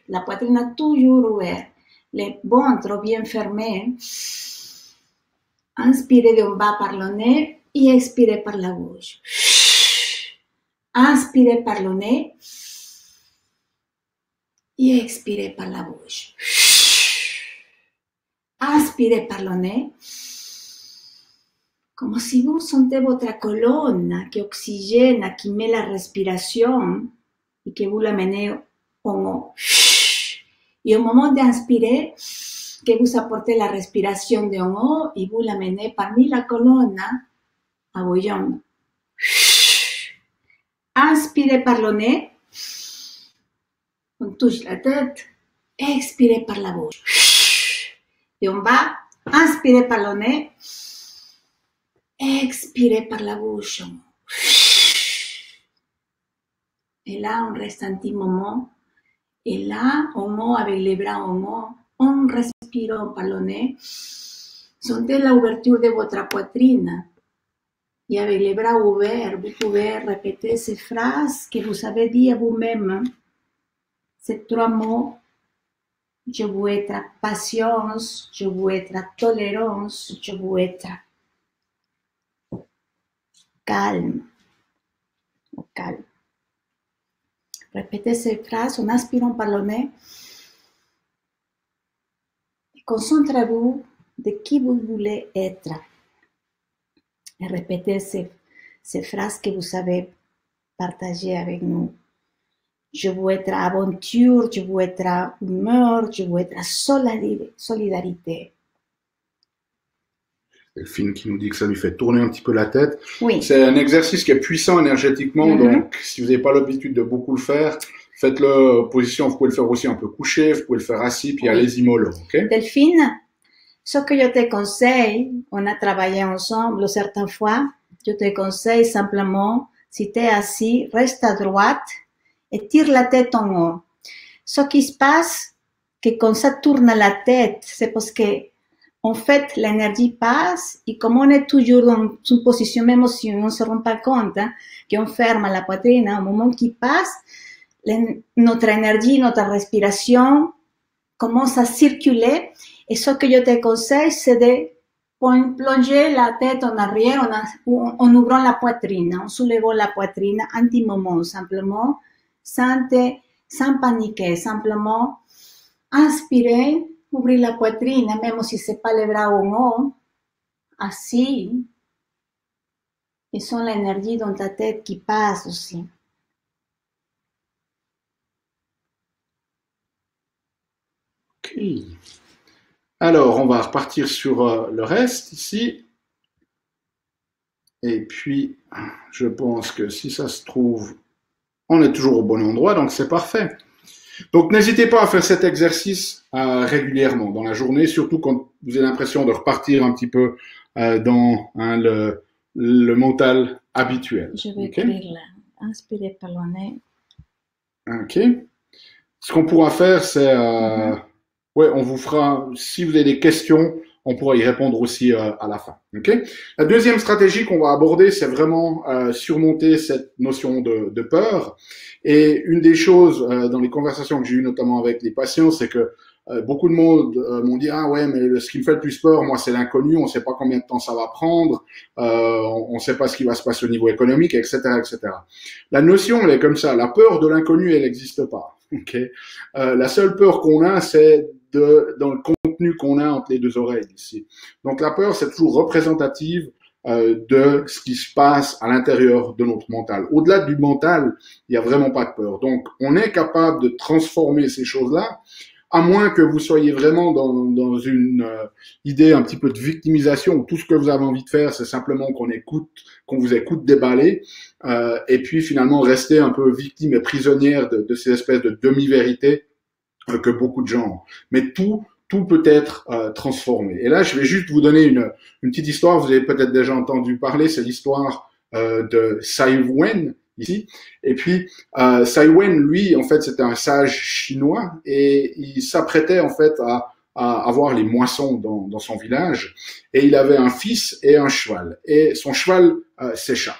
La poitrine toujours ouverte. Le ventre bien fermé. Inspirez d'en bas par le nez et expirez par la bouche. Inspirez par le nez et expirez par la bouche. Inspirez par le nez, comme si vous sentez votre colonne qui oxygène, qui met la respiration et que vous l'amenez en haut. Et au moment d'inspirer, que vous apportez la respiration de en haut et vous l'amenez parmi la colonne à vos jambes. Inspirez par le nez, on touche la tête, expirez par la bouche. Et en bas, inspirez par le nez, expirez par la bouche. Et là, on reste un petit moment. Et là, en haut, avec les bras en haut, on respire par le nez. Sentez l'ouverture de votre poitrine. Et avec les bras ouverts, vous pouvez répéter ces phrases que vous avez dit à vous-même. Ces trois mots. Je veux être patience, je veux être tolérance, je veux être calme. Calme. Répétez ces phrases en inspirant par le nez. Concentrez-vous de qui vous voulez être. Et répétez ces phrases que vous avez partagées avec nous. Je veux être aventure, je veux être humeur, je veux être solidarité. Delphine qui nous dit que ça lui fait tourner un petit peu la tête. Oui. C'est un exercice qui est puissant énergétiquement, donc si vous n'avez pas l'habitude de beaucoup le faire, faites-le en position, vous pouvez le faire aussi un peu couché, vous pouvez le faire assis, puis allez-y mollo, ok? Delphine, ce que je te conseille, on a travaillé ensemble certaines fois, je te conseille simplement, si tu es assis, reste à droite et tire la tête en haut. Ce qui se passe, que quand ça tourne la tête, c'est parce que en fait, l'énergie passe et comme on est toujours dans une position, même si on ne se rend pas compte, hein, qu'on ferme la poitrine, au moment qui passe, notre énergie, notre respiration commence à circuler. Et ce que je te conseille, c'est de plonger la tête en arrière en ouvrant la poitrine, en soulevant la poitrine un petit moment, simplement, sans paniquer, simplement inspirer. Ouvrir la poitrine, même si ce n'est pas les bras en haut, assis, et sont l'énergie dans ta tête qui passe aussi. Ok. Alors, on va repartir sur le reste ici. Et puis, je pense que si ça se trouve, on est toujours au bon endroit, donc c'est parfait. Donc n'hésitez pas à faire cet exercice régulièrement dans la journée, surtout quand vous avez l'impression de repartir un petit peu dans le mental habituel. Je vais écrire là. Inspirez par le nez. Ok. Ce qu'on pourra faire, c'est, ouais, on vous fera, si vous avez des questions, on pourra y répondre aussi à la fin. Ok. La deuxième stratégie qu'on va aborder, c'est vraiment surmonter cette notion de peur. Et une des choses dans les conversations que j'ai eues notamment avec les patients, c'est que beaucoup de monde m'ont dit ah ouais mais ce qui me fait le plus peur moi c'est l'inconnu, on ne sait pas combien de temps ça va prendre, on ne sait pas ce qui va se passer au niveau économique, etc., etc. La notion elle est comme ça, la peur de l'inconnu elle n'existe pas. Okay. La seule peur qu'on a c'est dans le contenu qu'on a entre les deux oreilles ici. Donc la peur c'est toujours représentative de ce qui se passe à l'intérieur de notre mental. Au-delà du mental, il n'y a vraiment pas de peur. Donc on est capable de transformer ces choses-là, à moins que vous soyez vraiment dans une idée un petit peu de victimisation, où tout ce que vous avez envie de faire, c'est simplement qu'on vous écoute déballer, et puis finalement rester un peu victime et prisonnière de ces espèces de demi-vérités que beaucoup de gens ont. Mais tout peut être transformé. Et là, je vais juste vous donner une petite histoire, vous avez peut-être déjà entendu parler, c'est l'histoire de Sai Wen, ici. Et puis, Sai Wen, lui, en fait, c'était un sage chinois et il s'apprêtait, en fait, à avoir les moissons dans son village. Et il avait un fils et un cheval. Et son cheval s'échappe.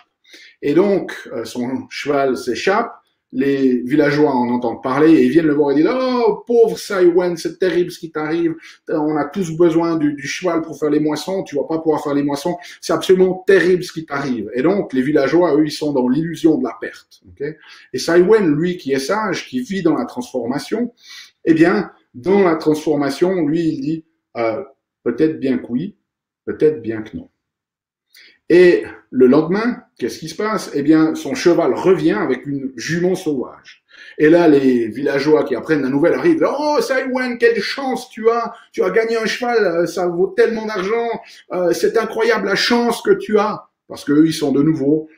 Et donc, son cheval s'échappe. Les villageois en entendent parler et ils viennent le voir et disent « Oh, pauvre Sai Wen, c'est terrible ce qui t'arrive. On a tous besoin du cheval pour faire les moissons. Tu vas pas pouvoir faire les moissons. C'est absolument terrible ce qui t'arrive. » Et donc, les villageois, eux, ils sont dans l'illusion de la perte. Okay. Et Sai Wen, lui, qui est sage, qui vit dans la transformation, eh bien, dans la transformation, lui, il dit peut-être bien que oui, peut-être bien que non. Et le lendemain, qu'est-ce qui se passe? Eh bien, son cheval revient avec une jument sauvage. Et là, les villageois qui apprennent la nouvelle arrivent. Oh, Sai Wen, quelle chance tu as! Tu as gagné un cheval, ça vaut tellement d'argent. C'est incroyable la chance que tu as. Parce qu'eux, ils sont de nouveau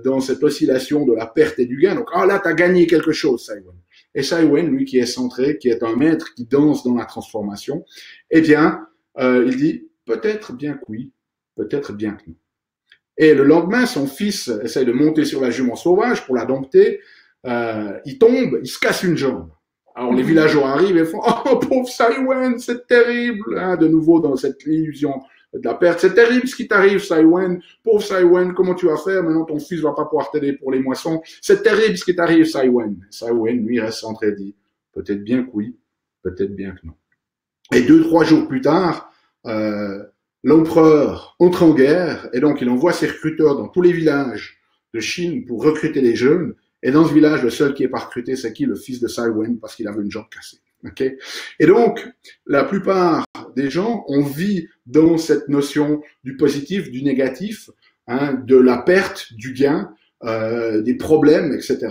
dans cette oscillation de la perte et du gain. Donc, ah là, tu as gagné quelque chose, Sai Wen. Et Sai Wen, lui, qui est centré, qui est un maître, qui danse dans la transformation, eh bien, il dit peut-être bien que oui, peut-être bien que non. Et le lendemain, son fils essaye de monter sur la jument sauvage pour la dompter. Il tombe, il se casse une jambe. Alors les villageois arrivent et font « Oh, pauvre Sai Wen, c'est terrible !» De nouveau dans cette illusion de la perte. « C'est terrible ce qui t'arrive, Sai Wen. Pauvre Sai Wen, comment tu vas faire? Maintenant, ton fils va pas pouvoir t'aider pour les moissons. C'est terrible ce qui t'arrive, Sai Wen. » Sai Wen, lui, reste centré et dit « Peut-être bien que oui, peut-être bien que non. » Et 2-3 jours plus tard, l'empereur entre en guerre et donc il envoie ses recruteurs dans tous les villages de Chine pour recruter les jeunes. Et dans ce village, le seul qui est pas recruté, c'est qui? Le fils de Sai Wen, parce qu'il avait une jambe cassée. Okay. Et donc, la plupart des gens, on vit dans cette notion du positif, du négatif, de la perte, du gain, des problèmes, etc.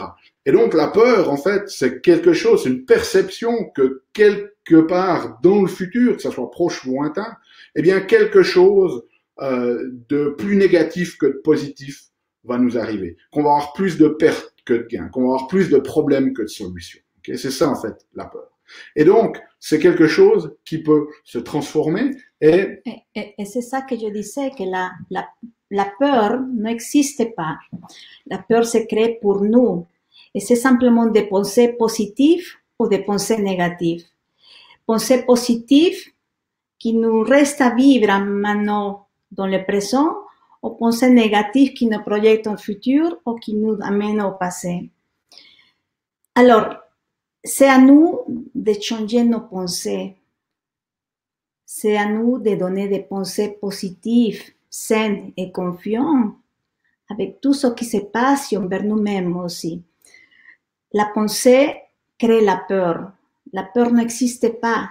Et donc, la peur, en fait, c'est quelque chose, c'est une perception que quelque part dans le futur, que ça soit proche ou lointain, eh bien, quelque chose de plus négatif que de positif va nous arriver. Qu'on va avoir plus de pertes que de gains, qu'on va avoir plus de problèmes que de solutions. Okay. C'est ça, en fait, la peur. Et donc, c'est quelque chose qui peut se transformer et c'est ça que je disais, que la peur n'existe pas. La peur se crée pour nous. Et c'est simplement des pensées positives ou des pensées négatives. Pensées positives qui nous restent à vivre maintenant dans le présent, ou pensées négatives qui nous projettent au futur ou qui nous amènent au passé. Alors, c'est à nous de changer nos pensées. C'est à nous de donner des pensées positives, saines et confiantes avec tout ce qui se passe envers nous-mêmes aussi. La pensée crée la peur. La peur n'existe pas.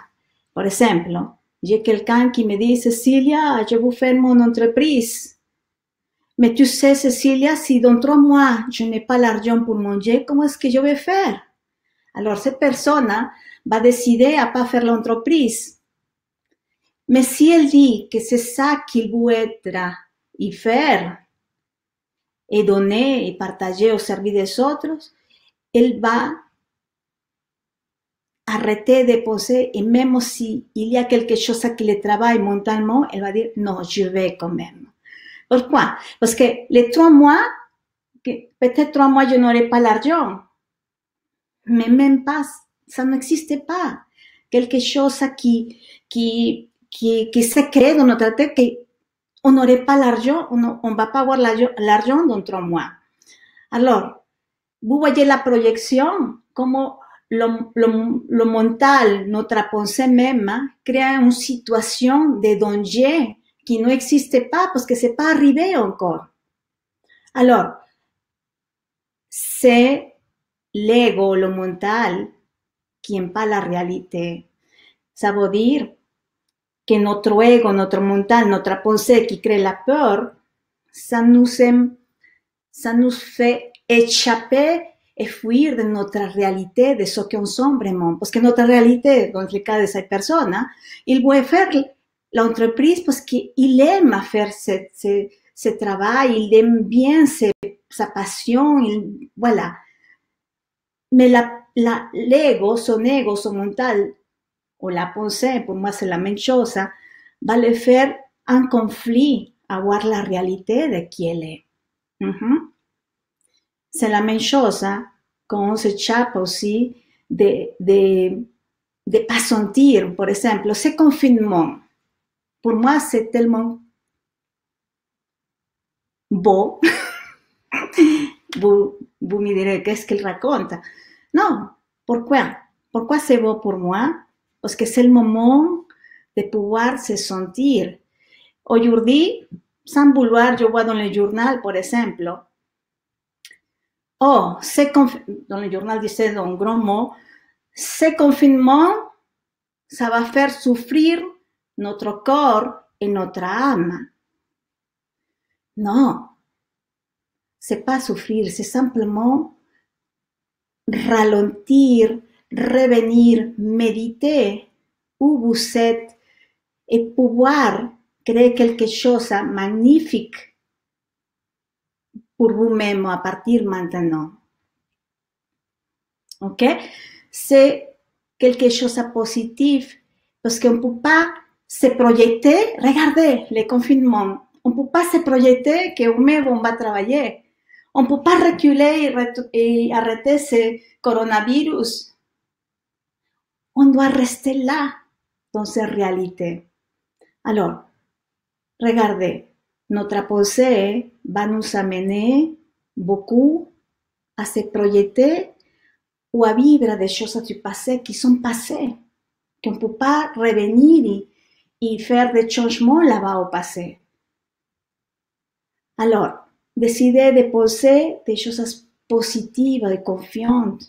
Par exemple, j'ai quelqu'un qui me dit « Cecilia, je veux faire mon entreprise. » Mais tu sais, Cecilia, si dans 3 mois, je n'ai pas l'argent pour manger, comment est-ce que je vais faire? Alors, cette personne va décider à ne pas faire l'entreprise. Mais si elle dit que c'est ça qu'il veut être et faire, et donner et partager au service des autres, elle va arrêter de penser et même si il y a quelque chose qui le travaille mentalement, elle va dire non, je vais quand même. Pourquoi? Parce que les 3 mois, peut-être 3 mois je n'aurai pas l'argent, mais même pas, ça n'existe pas. Quelque chose qui se crée dans notre tête qu'on n'aurait pas l'argent, on ne va pas avoir l'argent dans 3 mois. Alors, vous voyez la projection, comment le mental, notre pensée même, crée une situation de danger qui n'existe pas parce que c'est pas arrivé encore. Alors, c'est l'ego, le mental, qui n'aime pas la réalité. Ça veut dire que notre ego, notre mental, notre pensée qui crée la peur, ça nous fait échapper et fuir de notre réalité, de ce qu'on sommes vraiment. Parce que notre réalité, dans le cas de cette personne, il veut faire l'entreprise parce qu'il aime faire ce travail, il aime bien sa passion, voilà. Mais l'ego, son mental, ou la pensée, pour moi c'est la même chose, va le faire un conflit à voir la réalité de qui elle est. C'est la même chose quand on s'échappe aussi de pas sentir, par exemple, ce confinement. Pour moi, c'est tellement beau. vous me direz, qu'est-ce qu'il raconte? Non, pourquoi? Pourquoi c'est beau pour moi? Parce que c'est le moment de pouvoir se sentir. Aujourd'hui, sans vouloir, je vois dans le journal, par exemple, dans le journal disait en gros mots, ce confinement, ça va faire souffrir notre corps et notre âme. Non, c'est pas souffrir, c'est simplement ralentir, revenir, méditer où vous êtes et pouvoir créer quelque chose de magnifique pour vous-même à partir maintenant. Ok? C'est quelque chose de positif parce qu'on ne peut pas se projeter. Regardez le confinement. On ne peut pas se projeter que nous-mêmes on va travailler. On ne peut pas reculer et arrêter ce coronavirus. On doit rester là dans cette réalité. Alors, regardez, notre pensée va nous amener beaucoup à se projeter ou à vivre des choses du passé qui sont passées, qu'on ne peut pas revenir et faire des changements là-bas au passé. Alors, décidez de penser des choses positives et confiantes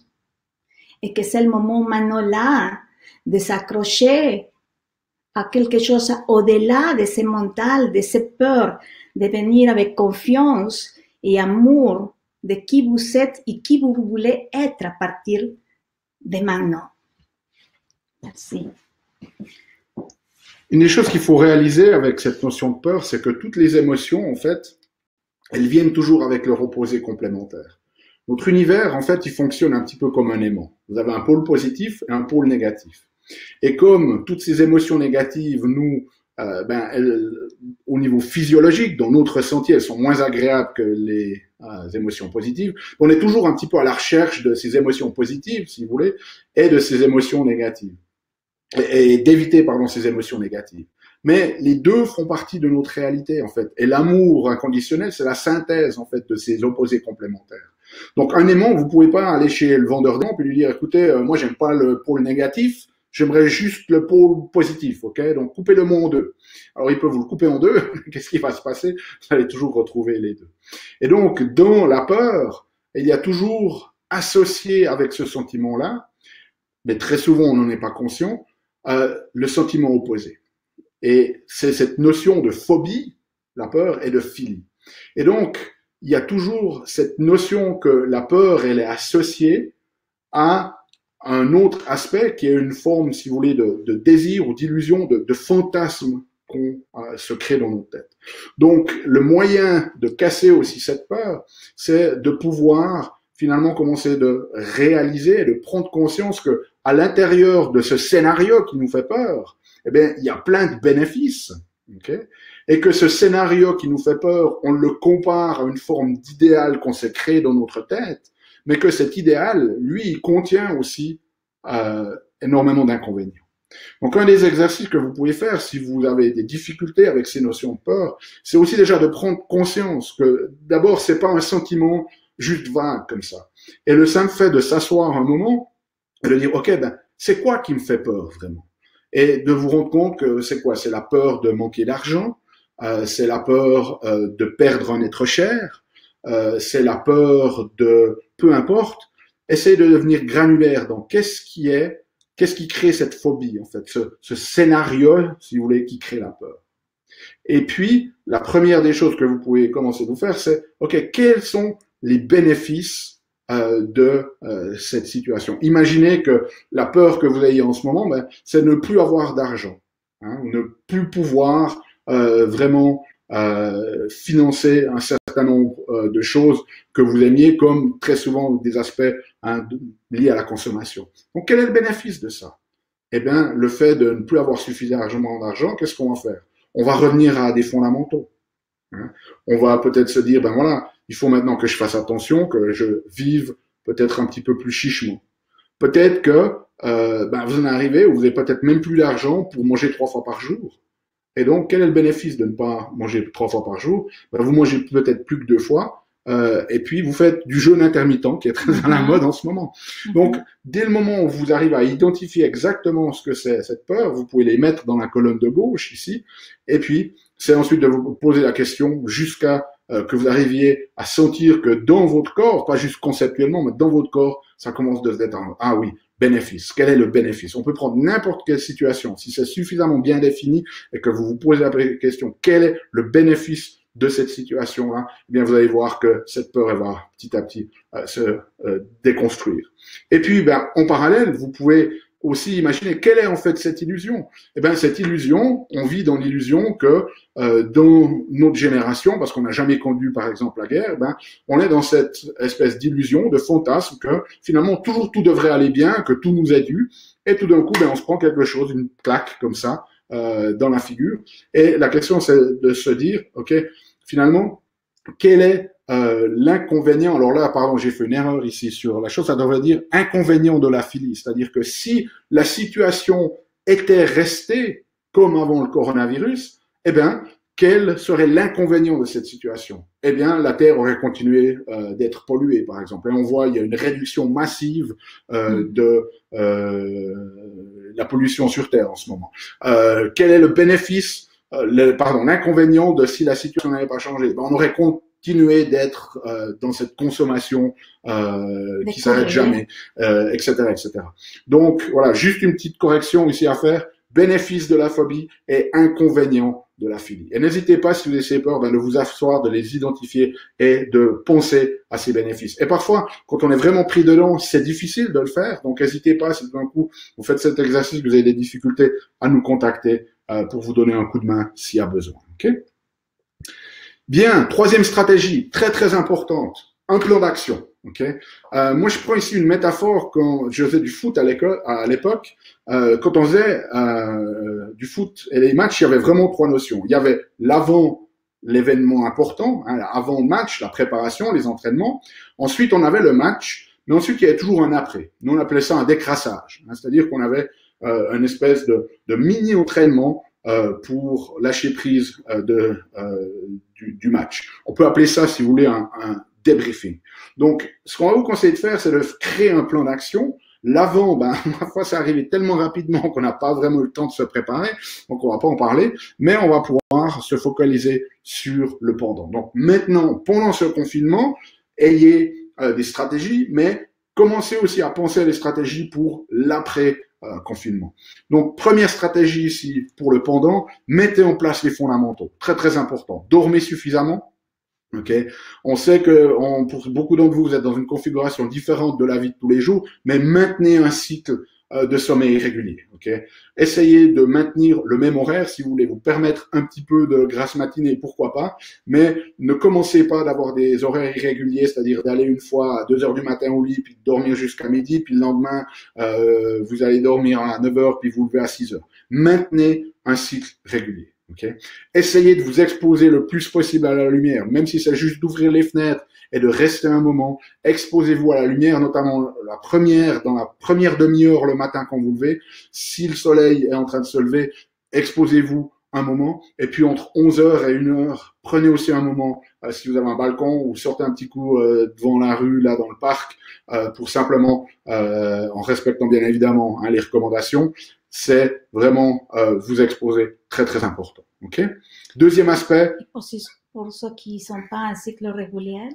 et que c'est le moment maintenant là de s'accrocher à quelque chose au-delà de ce mental, de ces peurs, de venir avec confiance et amour de qui vous êtes et qui vous voulez être à partir de maintenant. Merci. Une des choses qu'il faut réaliser avec cette notion de peur, c'est que toutes les émotions, en fait, elles viennent toujours avec leur opposé complémentaire. Notre univers, en fait, il fonctionne un petit peu comme un aimant. Vous avez un pôle positif et un pôle négatif. Et comme toutes ces émotions négatives, nous, au niveau physiologique, dans notre ressenti, elles sont moins agréables que les émotions positives. On est toujours un petit peu à la recherche de ces émotions positives, si vous voulez, et de ces émotions négatives. Et d'éviter, ces émotions négatives. Mais les deux font partie de notre réalité, en fait. Et l'amour inconditionnel, c'est la synthèse, en fait, de ces opposés complémentaires. Donc, un aimant, vous pouvez pas aller chez le vendeur d'aimants et lui dire, écoutez, moi, j'aime pas le pôle négatif, j'aimerais juste le pôle positif, ok? Donc, coupez-le-moi en deux. Alors, il peut vous le couper en deux. Qu'est-ce qui va se passer? Vous allez toujours retrouver les deux. Et donc, dans la peur, il y a toujours associé avec ce sentiment-là, mais très souvent, on n'en est pas conscient, le sentiment opposé. Et c'est cette notion de phobie, la peur, et de philie. Et donc, il y a toujours cette notion que la peur, elle est associée à un autre aspect qui est une forme, si vous voulez, de désir ou d'illusion, de fantasme qu'on se crée dans notre tête. Donc, le moyen de casser aussi cette peur, c'est de pouvoir finalement commencer de réaliser et de prendre conscience que à l'intérieur de ce scénario qui nous fait peur, eh bien, il y a plein de bénéfices. Okay, et que ce scénario qui nous fait peur, on le compare à une forme d'idéal qu'on s'est créé dans notre tête, mais que cet idéal, lui, il contient aussi énormément d'inconvénients. Donc, un des exercices que vous pouvez faire si vous avez des difficultés avec ces notions de peur, c'est aussi déjà de prendre conscience que d'abord, c'est pas un sentiment juste vague comme ça. Et le simple fait de s'asseoir un moment et de dire, OK, ben, c'est quoi qui me fait peur vraiment? Et de vous rendre compte que c'est quoi? C'est la peur de manquer d'argent, c'est la peur de perdre un être cher, c'est la peur de peu importe. Essayez de devenir granulaire dans qu'est-ce qui crée cette phobie en fait, ce scénario, si vous voulez, qui crée la peur. Et puis la première des choses que vous pouvez commencer à faire, c'est ok, quels sont les bénéfices de cette situation. Imaginez que la peur que vous ayez en ce moment, ben, c'est ne plus avoir d'argent, hein, ne plus pouvoir vraiment financer un certain nombre de choses que vous aimiez, comme très souvent des aspects liés à la consommation. Donc, quel est le bénéfice de ça? Eh bien, le fait de ne plus avoir suffisamment d'argent, qu'est-ce qu'on va faire? On va revenir à des fondamentaux. Hein. On va peut-être se dire, ben voilà, il faut maintenant que je fasse attention, que je vive peut-être un petit peu plus chichement. Peut-être que ben vous en arrivez où vous n'avez peut-être même plus d'argent pour manger 3 fois par jour. Et donc, quel est le bénéfice de ne pas manger 3 fois par jour? Ben, vous mangez peut-être plus que 2 fois. Et puis, vous faites du jeûne intermittent qui est très à la mode en ce moment. Donc, dès le moment où vous arrivez à identifier exactement ce que c'est cette peur, vous pouvez les mettre dans la colonne de gauche ici. Et puis, c'est ensuite de vous poser la question jusqu'à que vous arriviez à sentir que dans votre corps, pas juste conceptuellement, mais dans votre corps, ça commence de se détendre. Ah oui, bénéfice. Quel est le bénéfice? On peut prendre n'importe quelle situation. Si c'est suffisamment bien défini et que vous vous posez la question, quel est le bénéfice de cette situation-là, eh bien, vous allez voir que cette peur, elle va petit à petit se déconstruire. Et puis, ben, en parallèle, vous pouvez aussi imaginer quelle est en fait cette illusion. Eh bien, cette illusion, on vit dans l'illusion que dans notre génération, parce qu'on n'a jamais connu par exemple la guerre, ben, on est dans cette espèce d'illusion, de fantasme que finalement toujours tout devrait aller bien, que tout nous est dû, et tout d'un coup, ben, on se prend quelque chose, une claque comme ça dans la figure. Et la question, c'est de se dire, ok, finalement, quel est l'inconvénient? Alors là, pardon, j'ai fait une erreur ici sur la chose, ça devrait dire inconvénient de la philie, c'est-à-dire que si la situation était restée comme avant le coronavirus, eh bien, quel serait l'inconvénient de cette situation? Eh bien, la Terre aurait continué d'être polluée, par exemple. Et on voit, il y a une réduction massive de la pollution sur Terre en ce moment. Quel est le bénéfice, l'inconvénient de si la situation n'avait pas changé? Ben, on aurait continué d'être dans cette consommation qui s'arrête jamais, etc., etc. Donc, voilà, juste une petite correction ici à faire. Bénéfice de la phobie et inconvénient de la philie. Et n'hésitez pas, si vous avez peur, de vous asseoir, de les identifier et de penser à ces bénéfices. Et parfois, quand on est vraiment pris dedans, c'est difficile de le faire. Donc, n'hésitez pas, si d'un coup, vous faites cet exercice, que vous avez des difficultés, à nous contacter pour vous donner un coup de main s'il y a besoin. Okay? Bien, troisième stratégie, très très importante, un plan d'action. Okay. Moi, je prends ici une métaphore quand je faisais du foot à l'époque. Quand on faisait du foot et les matchs, il y avait vraiment 3 notions. Il y avait l'avant, l'événement important, hein, avant le match, la préparation, les entraînements. Ensuite, on avait le match, mais ensuite, il y avait toujours un après. Nous, on appelait ça un décrassage, hein, c'est-à-dire qu'on avait une espèce de mini-entraînement pour lâcher prise du match. On peut appeler ça, si vous voulez, un débriefing. Donc, ce qu'on va vous conseiller de faire, c'est de créer un plan d'action. L'avant, ben, parfois, c'est arrivé tellement rapidement qu'on n'a pas vraiment eu le temps de se préparer, donc on va pas en parler, mais on va pouvoir se focaliser sur le pendant. Donc, maintenant, pendant ce confinement, ayez des stratégies, mais commencez aussi à penser à des stratégies pour l'après-confinement. Donc, première stratégie ici pour le pendant, mettez en place les fondamentaux. Très, très important. Dormez suffisamment. Okay. On sait que pour beaucoup d'entre vous, vous êtes dans une configuration différente de la vie de tous les jours, mais maintenez un cycle de sommeil régulier. Ok, essayez de maintenir le même horaire si vous voulez vous permettre un petit peu de grasse matinée, pourquoi pas, mais ne commencez pas d'avoir des horaires irréguliers, c'est-à-dire d'aller une fois à 2 heures du matin au lit, puis de dormir jusqu'à midi, puis le lendemain vous allez dormir à 9 heures, puis vous levez à 6 heures. Maintenez un cycle régulier. Okay. Essayez de vous exposer le plus possible à la lumière, même si c'est juste d'ouvrir les fenêtres et de rester un moment. Exposez-vous à la lumière, notamment dans la première demi-heure le matin quand vous levez. Si le soleil est en train de se lever, exposez-vous un moment. Et puis entre 11 heures et 1 heure, prenez aussi un moment, si vous avez un balcon, ou sortez un petit coup devant la rue, là dans le parc, pour simplement, en respectant bien évidemment les recommandations, c'est vraiment vous exposer, très très important. Ok. Deuxième aspect. Pour ceux qui ne sont pas en cycle régulier.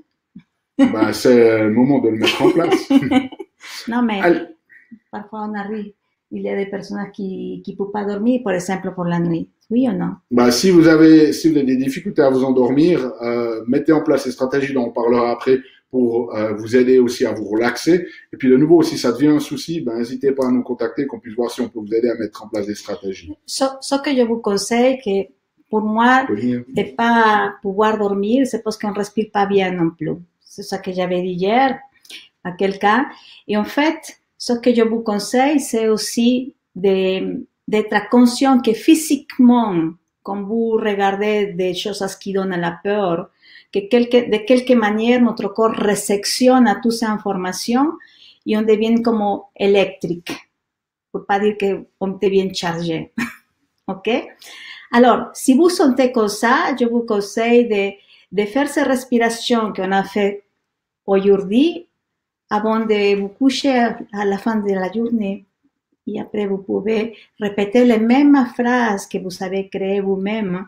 Ben, c'est le moment de le mettre en place. Non, mais parfois on arrive. Il y a des personnes qui ne peuvent pas dormir, par exemple, pour la nuit. Oui ou non? Ben, si vous avez des difficultés à vous endormir, mettez en place ces stratégies dont on parlera après pour vous aider aussi à vous relaxer. Et puis de nouveau, si ça devient un souci, ben n'hésitez pas à nous contacter, qu'on puisse voir si on peut vous aider à mettre en place des stratégies. Ce que je vous conseille, que pour moi, de pas pouvoir dormir, c'est parce qu'on respire pas bien non plus. C'est ça que j'avais dit hier à quelqu'un. Et en fait, ce que je vous conseille, c'est aussi d'être conscient que physiquement, quand vous regardez des choses qui donnent la peur, que de quelque manière notre corps réceptionne à toutes ces informations et on devient comme électrique, pour pas dire qu'on devient chargé. Ok? Alors, si vous sentez comme ça, je vous conseille de faire ces respirations qu'on a fait aujourd'hui avant de vous coucher à la fin de la journée. Et après, vous pouvez répéter les mêmes phrases que vous avez créées vous-même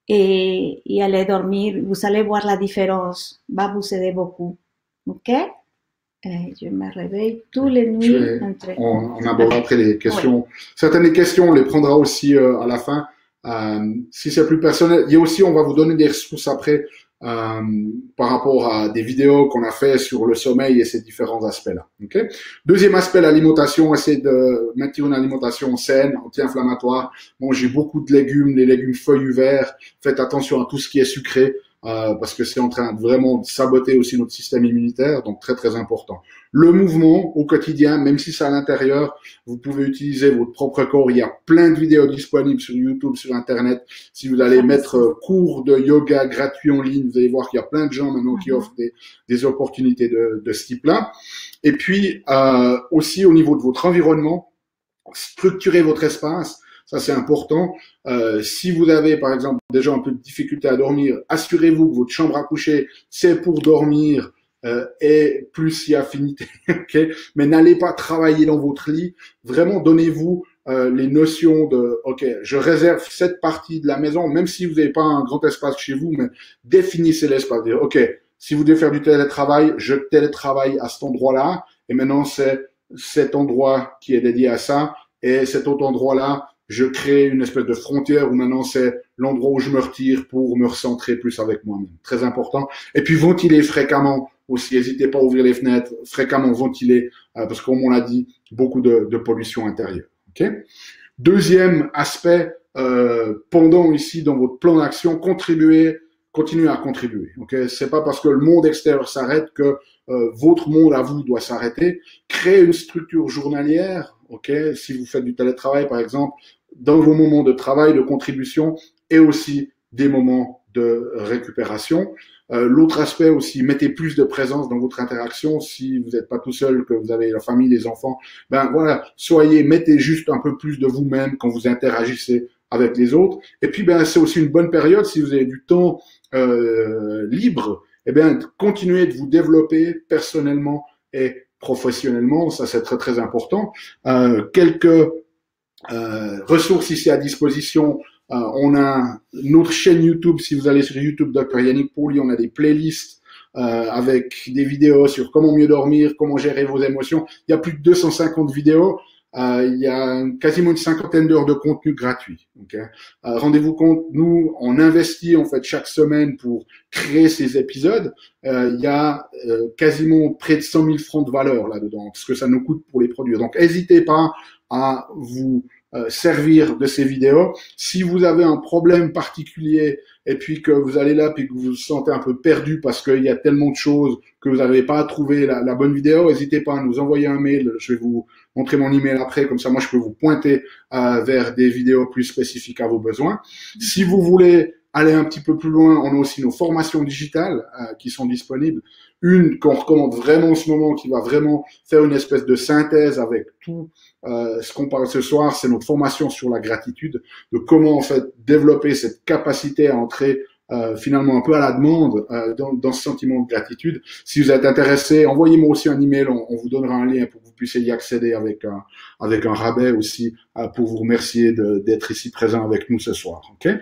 et aller dormir. Vous allez voir la différence. Va vous aider beaucoup. OK? Je me réveille tous les nuits. On abordera après les questions. Oui. Certaines des questions, on les prendra aussi à la fin. Si c'est plus personnel, il y a aussi, on va vous donner des ressources après par rapport à des vidéos qu'on a fait sur le sommeil et ces différents aspects-là. Okay. Deuxième aspect, l'alimentation. Essayez de maintenir une alimentation saine, anti-inflammatoire. Mangez beaucoup de légumes, les légumes feuillus verts. Faites attention à tout ce qui est sucré. Parce que c'est en train de vraiment saboter aussi notre système immunitaire, donc très très important. Le mouvement au quotidien, même si c'est à l'intérieur, vous pouvez utiliser votre propre corps. Il y a plein de vidéos disponibles sur YouTube, sur Internet. Si vous allez mettre cours de yoga gratuits en ligne, vous allez voir qu'il y a plein de gens maintenant qui offrent des opportunités de ce type-là. Et puis aussi au niveau de votre environnement, structurez votre espace. Ça, c'est important. Si vous avez, par exemple, déjà un peu de difficulté à dormir, assurez-vous que votre chambre à coucher, c'est pour dormir et plus si affinité. Okay. Mais n'allez pas travailler dans votre lit. Vraiment, donnez-vous les notions de, OK, je réserve cette partie de la maison, même si vous n'avez pas un grand espace chez vous, mais définissez l'espace. OK, si vous devez faire du télétravail, je télétravaille à cet endroit-là. Et maintenant, c'est cet endroit qui est dédié à ça. Et cet autre endroit-là, je crée une espèce de frontière où maintenant c'est l'endroit où je me retire pour me recentrer plus avec moi-même. Très important. Et puis ventiler fréquemment aussi. N'hésitez pas à ouvrir les fenêtres, fréquemment ventiler, parce que comme on l'a dit, beaucoup de pollution intérieure. Okay. Deuxième aspect, pendant ici dans votre plan d'action, continuez à contribuer. Okay. C'est pas parce que le monde extérieur s'arrête que votre monde à vous doit s'arrêter. Créez une structure journalière. Okay. Si vous faites du télétravail, par exemple, dans vos moments de travail, de contribution et aussi des moments de récupération. L'autre aspect aussi, mettez plus de présence dans votre interaction. Si vous n'êtes pas tout seul, que vous avez la famille, les enfants, ben voilà, mettez juste un peu plus de vous-même quand vous interagissez avec les autres. Et puis, ben c'est aussi une bonne période si vous avez du temps libre. Eh bien, continuez de vous développer personnellement et professionnellement. Ça, c'est très très important. Quelques ressources ici à disposition. On a notre chaîne YouTube. Si vous allez sur YouTube, Dr Yannick Pauly, on a des playlists avec des vidéos sur comment mieux dormir, comment gérer vos émotions. Il y a plus de 250 vidéos. il y a quasiment une cinquantaine d'heures de contenu gratuit. Okay. Rendez-vous compte, nous, on investit en fait chaque semaine pour créer ces épisodes. Il y a quasiment près de 100 000 francs de valeur là-dedans, ce que ça nous coûte pour les produire. Donc, n'hésitez pas à vous servir de ces vidéos. Si vous avez un problème particulier et puis que vous allez là puis que vous vous sentez un peu perdu parce qu'il y a tellement de choses que vous n'avez pas trouvé la bonne vidéo, n'hésitez pas à nous envoyer un mail. Je vais vous montrer mon email après, comme ça moi je peux vous pointer vers des vidéos plus spécifiques à vos besoins. Si vous voulez aller un petit peu plus loin, on a aussi nos formations digitales qui sont disponibles. Une qu'on recommande vraiment en ce moment, qui va vraiment faire une espèce de synthèse avec tout ce qu'on parle ce soir, c'est notre formation sur la gratitude, de comment en fait développer cette capacité à entrer finalement un peu à la demande dans ce sentiment de gratitude. Si vous êtes intéressé, envoyez-moi aussi un email, on vous donnera un lien pour que vous puissiez y accéder avec un rabais aussi pour vous remercier d'être ici présent avec nous ce soir. Okay?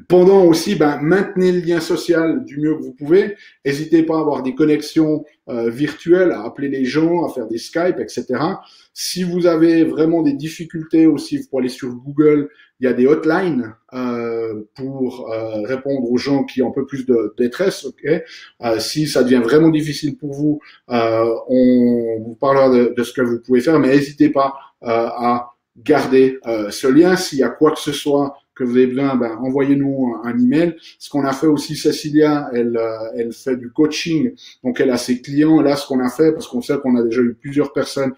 Pendant aussi, maintenez le lien social du mieux que vous pouvez. N'hésitez pas à avoir des connexions virtuelles, à appeler les gens, à faire des Skype, etc. Si vous avez vraiment des difficultés aussi, vous pouvez aller sur Google. Il y a des hotlines pour répondre aux gens qui ont un peu plus de détresse. Okay. Si ça devient vraiment difficile pour vous, on vous parlera de ce que vous pouvez faire, mais n'hésitez pas à garder ce lien. S'il y a quoi que ce soit que vous avez besoin, envoyez-nous un email. Ce qu'on a fait aussi, Cécilia, elle fait du coaching, donc elle a ses clients. Là, ce qu'on a fait, parce qu'on sait qu'on a déjà eu plusieurs personnes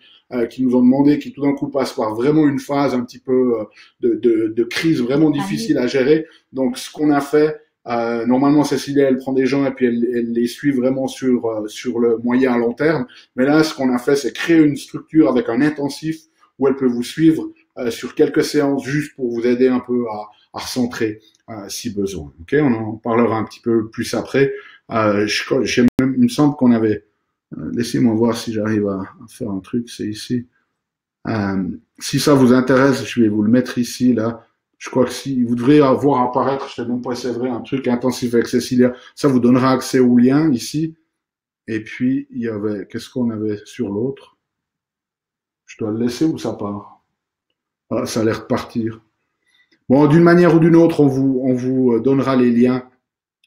qui nous ont demandé, qui tout d'un coup passent par vraiment une phase un petit peu de crise vraiment difficile à gérer. Donc, ce qu'on a fait, normalement, Cécilia, elle prend des gens et puis elle les suit vraiment sur le moyen à long terme. Mais là, ce qu'on a fait, c'est créer une structure avec un intensif où elle peut vous suivre sur quelques séances juste pour vous aider un peu à recentrer si besoin. Ok, on en parlera un petit peu plus après. Il me semble qu'on avait... laissez-moi voir si j'arrive à faire un truc, c'est ici. Si ça vous intéresse, je vais vous le mettre ici, là. Je crois que si vous devrez voir apparaître, je sais même pas si c'est vrai, un truc intensif avec Cécilia, ça vous donnera accès au lien ici. Et puis, il y avait... Qu'est-ce qu'on avait sur l'autre? Je dois le laisser ou ça part? Ah, ça a l'air de partir. Bon, d'une manière ou d'une autre, on vous donnera les liens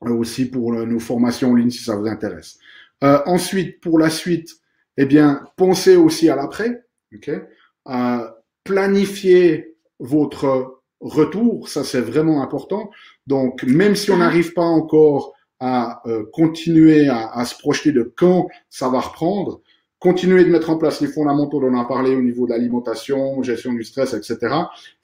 aussi pour nos formations en ligne si ça vous intéresse. Ensuite, pour la suite, eh bien, pensez aussi à l'après. Okay? Planifiez votre retour, ça c'est vraiment important. Donc, même si on n'arrive pas encore à continuer à se projeter de quand ça va reprendre, continuez de mettre en place les fondamentaux dont on a parlé au niveau de l'alimentation, gestion du stress, etc.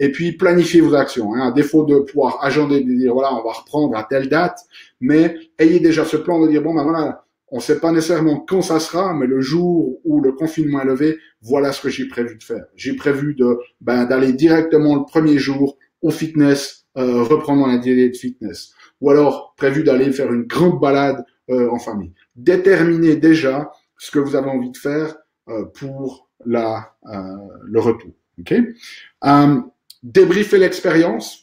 Et puis, planifiez vos actions. Hein. À défaut de pouvoir agender, de dire, voilà, on va reprendre à telle date, mais ayez déjà ce plan de dire, bon, voilà, on ne sait pas nécessairement quand ça sera, mais le jour où le confinement est levé, voilà ce que j'ai prévu de faire. J'ai prévu d'aller directement le premier jour au fitness, reprendre mon atelier de fitness. Ou alors, prévu d'aller faire une grande balade en famille. Déterminez déjà ce que vous avez envie de faire pour le retour. Okay? Débriefez l'expérience.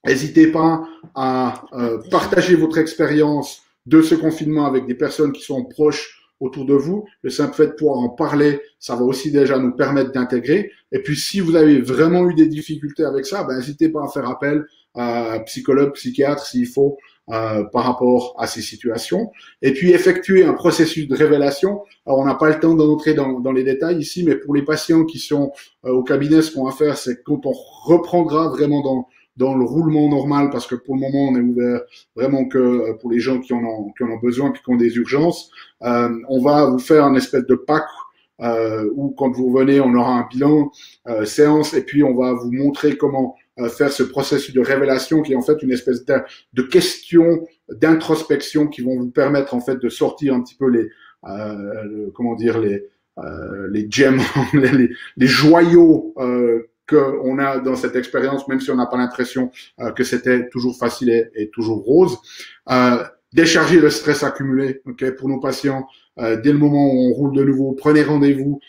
N'hésitez pas à partager votre expérience de ce confinement avec des personnes qui sont proches autour de vous. Le simple fait de pouvoir en parler, ça va aussi déjà nous permettre d'intégrer. Et puis, si vous avez vraiment eu des difficultés avec ça, n'hésitez pas à faire appel à un psychologue, psychiatre, s'il faut, par rapport à ces situations. Et puis, effectuer un processus de révélation. Alors, on n'a pas le temps d'entrer dans les détails ici, mais pour les patients qui sont au cabinet, ce qu'on va faire, c'est quand on reprendra vraiment dans le roulement normal, parce que pour le moment, on est ouvert vraiment que pour les gens qui en ont besoin puis qui ont des urgences. On va vous faire une espèce de pack où quand vous revenez, on aura un bilan séance et puis on va vous montrer comment faire ce processus de révélation qui est en fait une espèce de questions d'introspection qui vont vous permettre en fait de sortir un petit peu les gems, les joyaux qu'on a dans cette expérience, même si on n'a pas l'impression que c'était toujours facile et toujours rose. Décharger le stress accumulé, okay, pour nos patients. Dès le moment où on roule de nouveau, prenez rendez-vous,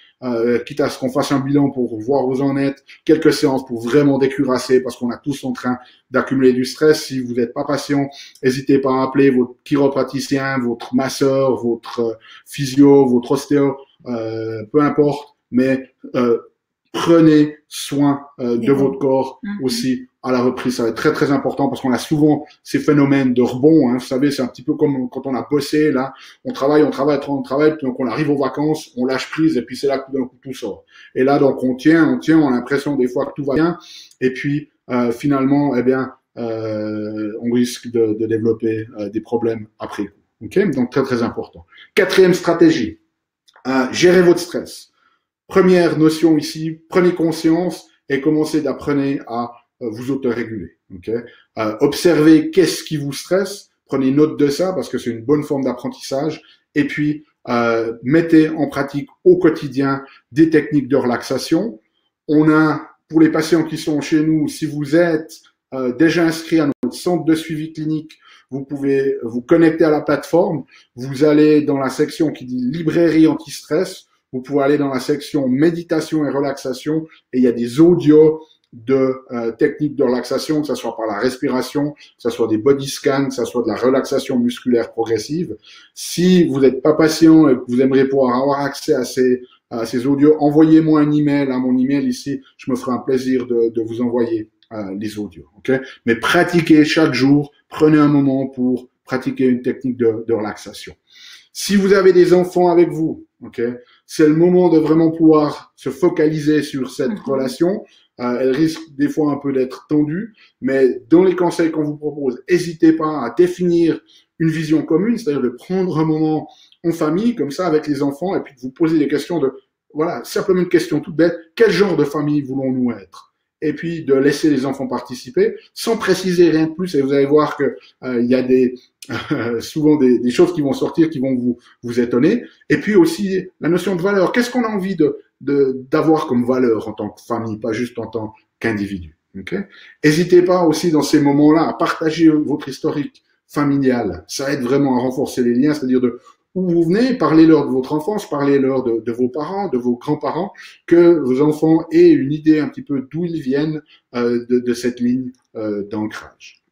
quitte à ce qu'on fasse un bilan pour voir où vous en êtes, quelques séances pour vraiment décurasser, parce qu'on a tous en train d'accumuler du stress. Si vous n'êtes pas patient, n'hésitez pas à appeler votre chiropraticien, votre masseur, votre physio, votre ostéo, peu importe. mais prenez soin de votre corps aussi à la reprise. Ça va être très très important parce qu'on a souvent ces phénomènes de rebond. Vous savez, c'est un petit peu comme quand on a bossé, là, on travaille, donc on arrive aux vacances, on lâche prise et puis c'est là que d'un coup tout sort. Et là, donc on tient, on a l'impression des fois que tout va bien et puis finalement, eh bien, on risque de développer des problèmes après coup. Okay, donc très très important. Quatrième stratégie, gérer votre stress. Première notion ici, prenez conscience et commencez d'apprendre à vous autoréguler. Okay? Observez qu'est-ce qui vous stresse, prenez note de ça parce que c'est une bonne forme d'apprentissage et puis mettez en pratique au quotidien des techniques de relaxation. On a, pour les patients qui sont chez nous, si vous êtes déjà inscrit à notre centre de suivi clinique, vous pouvez vous connecter à la plateforme, vous allez dans la section qui dit librairie anti-stress, vous pouvez aller dans la section méditation et relaxation et il y a des audios de techniques de relaxation, que ce soit par la respiration, que ce soit des body scans, que ce soit de la relaxation musculaire progressive. Si vous n'êtes pas patient et que vous aimeriez pouvoir avoir accès à ces audios, envoyez-moi un email à mon email ici, je me ferai un plaisir de vous envoyer les audios. Okay? Mais pratiquez chaque jour, prenez un moment pour pratiquer une technique de relaxation. Si vous avez des enfants avec vous, okay, c'est le moment de vraiment pouvoir se focaliser sur cette relation. Elle risque des fois un peu d'être tendue, mais dans les conseils qu'on vous propose, n'hésitez pas à définir une vision commune, c'est-à-dire de prendre un moment en famille, comme ça, avec les enfants, et puis de vous poser des questions voilà, simplement une question toute bête, quel genre de famille voulons-nous être? Et puis de laisser les enfants participer, sans préciser rien de plus, et vous allez voir que il y a souvent des choses qui vont sortir, qui vont vous étonner. Et puis aussi la notion de valeur. Qu'est-ce qu'on a envie d'avoir comme valeur en tant que famille, pas juste en tant qu'individu. Okay? N'hésitez pas aussi dans ces moments-là à partager votre historique familial. Ça aide vraiment à renforcer les liens, c'est-à-dire de où vous venez, parlez-leur de votre enfance, parlez-leur de vos parents, de vos grands-parents, que vos enfants aient une idée un petit peu d'où ils viennent de cette ligne d'ancrage.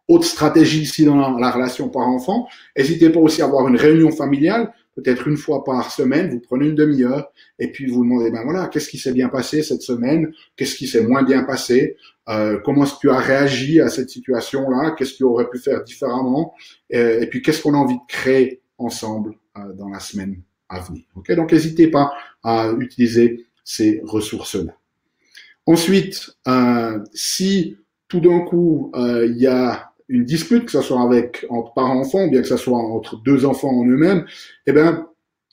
Autre stratégie ici dans la relation parent-enfant, n'hésitez pas aussi à avoir une réunion familiale, peut-être une fois par semaine, vous prenez une demi-heure et puis vous demandez, ben voilà, qu'est-ce qui s'est bien passé cette semaine, qu'est-ce qui s'est moins bien passé, comment est-ce que tu as réagi à cette situation-là, qu'est-ce que tu aurais pu faire différemment, et puis qu'est-ce qu'on a envie de créer ensemble dans la semaine à venir. Okay? Donc n'hésitez pas à utiliser ces ressources-là. Ensuite, si tout d'un coup il y a une dispute, que ce soit entre parents-enfants, bien que ce soit entre deux enfants en eux-mêmes, eh ben,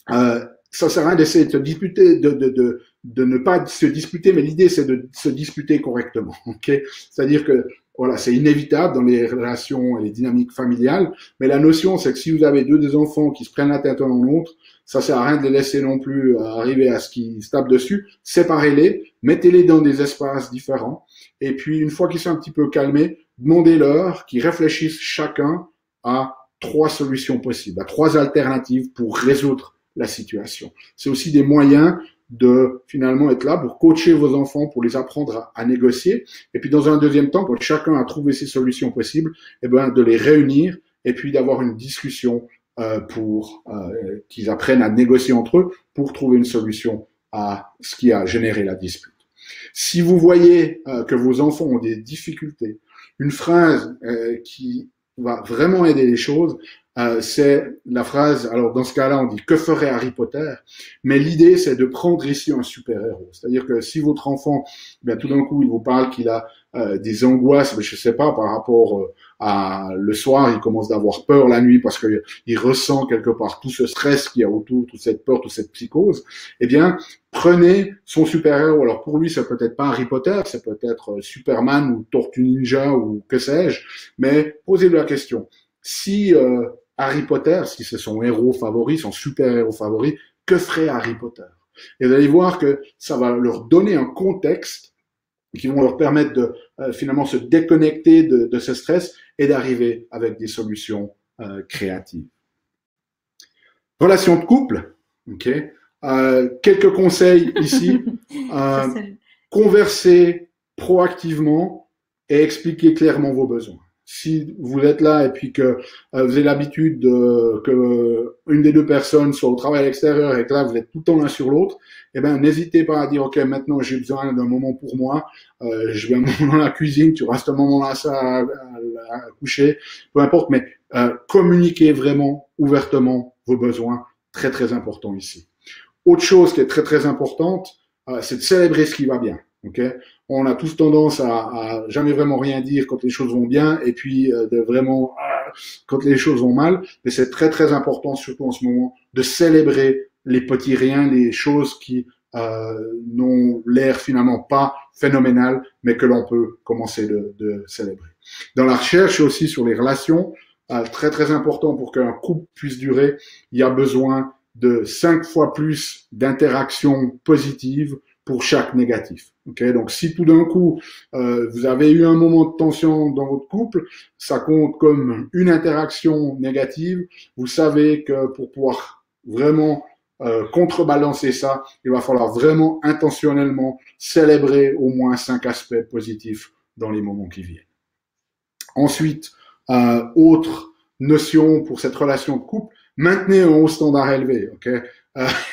ça sert à rien d'essayer de se disputer, de ne pas se disputer, mais l'idée c'est de se disputer correctement. Okay? C'est-à-dire que voilà, c'est inévitable dans les relations et les dynamiques familiales, mais la notion c'est que si vous avez deux enfants qui se prennent la tête l'un dans l'autre, ça sert à rien de les laisser non plus arriver à ce qu'ils se tapent dessus. Séparez-les, mettez-les dans des espaces différents, et puis une fois qu'ils sont un petit peu calmés, demandez-leur qu'ils réfléchissent chacun à 3 solutions possibles, à 3 alternatives pour résoudre la situation. C'est aussi des moyens de finalement être là pour coacher vos enfants, pour les apprendre à négocier. Et puis dans un deuxième temps, quand chacun a trouvé ses solutions possibles, eh ben, de les réunir et puis d'avoir une discussion pour qu'ils apprennent à négocier entre eux pour trouver une solution à ce qui a généré la dispute. Si vous voyez que vos enfants ont des difficultés, une phrase qui va vraiment aider les choses, c'est la phrase, alors dans ce cas-là, on dit « Que ferait Harry Potter ?» Mais l'idée, c'est de prendre ici un super-héros. C'est-à-dire que si votre enfant, bien tout d'un coup, il vous parle qu'il a des angoisses, je sais pas, par rapport à le soir, il commence d'avoir peur la nuit parce que il ressent quelque part tout ce stress qu'il y a autour, toute cette peur, toute cette psychose, eh bien, prenez son super-héros. Alors pour lui, ça peut être pas Harry Potter, ça peut être Superman ou Tortue Ninja ou que sais-je, mais posez-lui la question. Si Harry Potter, si c'est son héros favori, son super-héros favori, que ferait Harry Potter? Et vous allez voir que ça va leur donner un contexte qui vont leur permettre de finalement se déconnecter de ce stress et d'arriver avec des solutions créatives. Relation de couple, ok. Quelques conseils ici. Conversez proactivement et expliquez clairement vos besoins. si vous êtes là et puis que vous avez l'habitude que une des deux personnes soit au travail à l'extérieur et que là vous êtes tout le temps l'un sur l'autre, eh ben n'hésitez pas à dire ok, maintenant j'ai besoin d'un moment pour moi, je vais un moment dans la cuisine, tu restes un moment là ça à coucher, peu importe, mais communiquez vraiment ouvertement vos besoins, très très important ici. Autre chose qui est très très importante, c'est de célébrer ce qui va bien. Okay, on a tous tendance à jamais vraiment rien dire quand les choses vont bien et puis de vraiment quand les choses vont mal. Mais c'est très très important, surtout en ce moment, de célébrer les petits riens, les choses qui n'ont l'air finalement pas phénoménales, mais que l'on peut commencer de célébrer. Dans la recherche aussi sur les relations, très très important pour qu'un couple puisse durer, il y a besoin de 5 fois plus d'interactions positives pour chaque négatif. Okay, donc si tout d'un coup vous avez eu un moment de tension dans votre couple, ça compte comme une interaction négative. Vous savez que pour pouvoir vraiment contrebalancer ça, il va falloir vraiment intentionnellement célébrer au moins 5 aspects positifs dans les moments qui viennent. Ensuite, autre notion pour cette relation de couple, maintenez un haut standard élevé. Okay,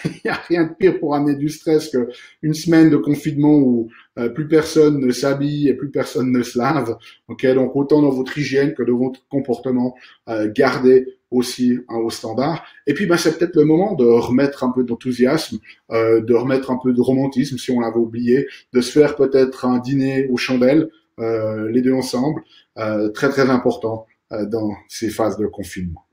il n'y a rien de pire pour amener du stress qu'une semaine de confinement où plus personne ne s'habille et plus personne ne se lave. Okay, donc autant dans votre hygiène que dans votre comportement, gardez aussi un haut standard. Et puis c'est peut-être le moment de remettre un peu d'enthousiasme, de remettre un peu de romantisme si on l'avait oublié, de se faire peut-être un dîner aux chandelles, les deux ensemble, très très important dans ces phases de confinement.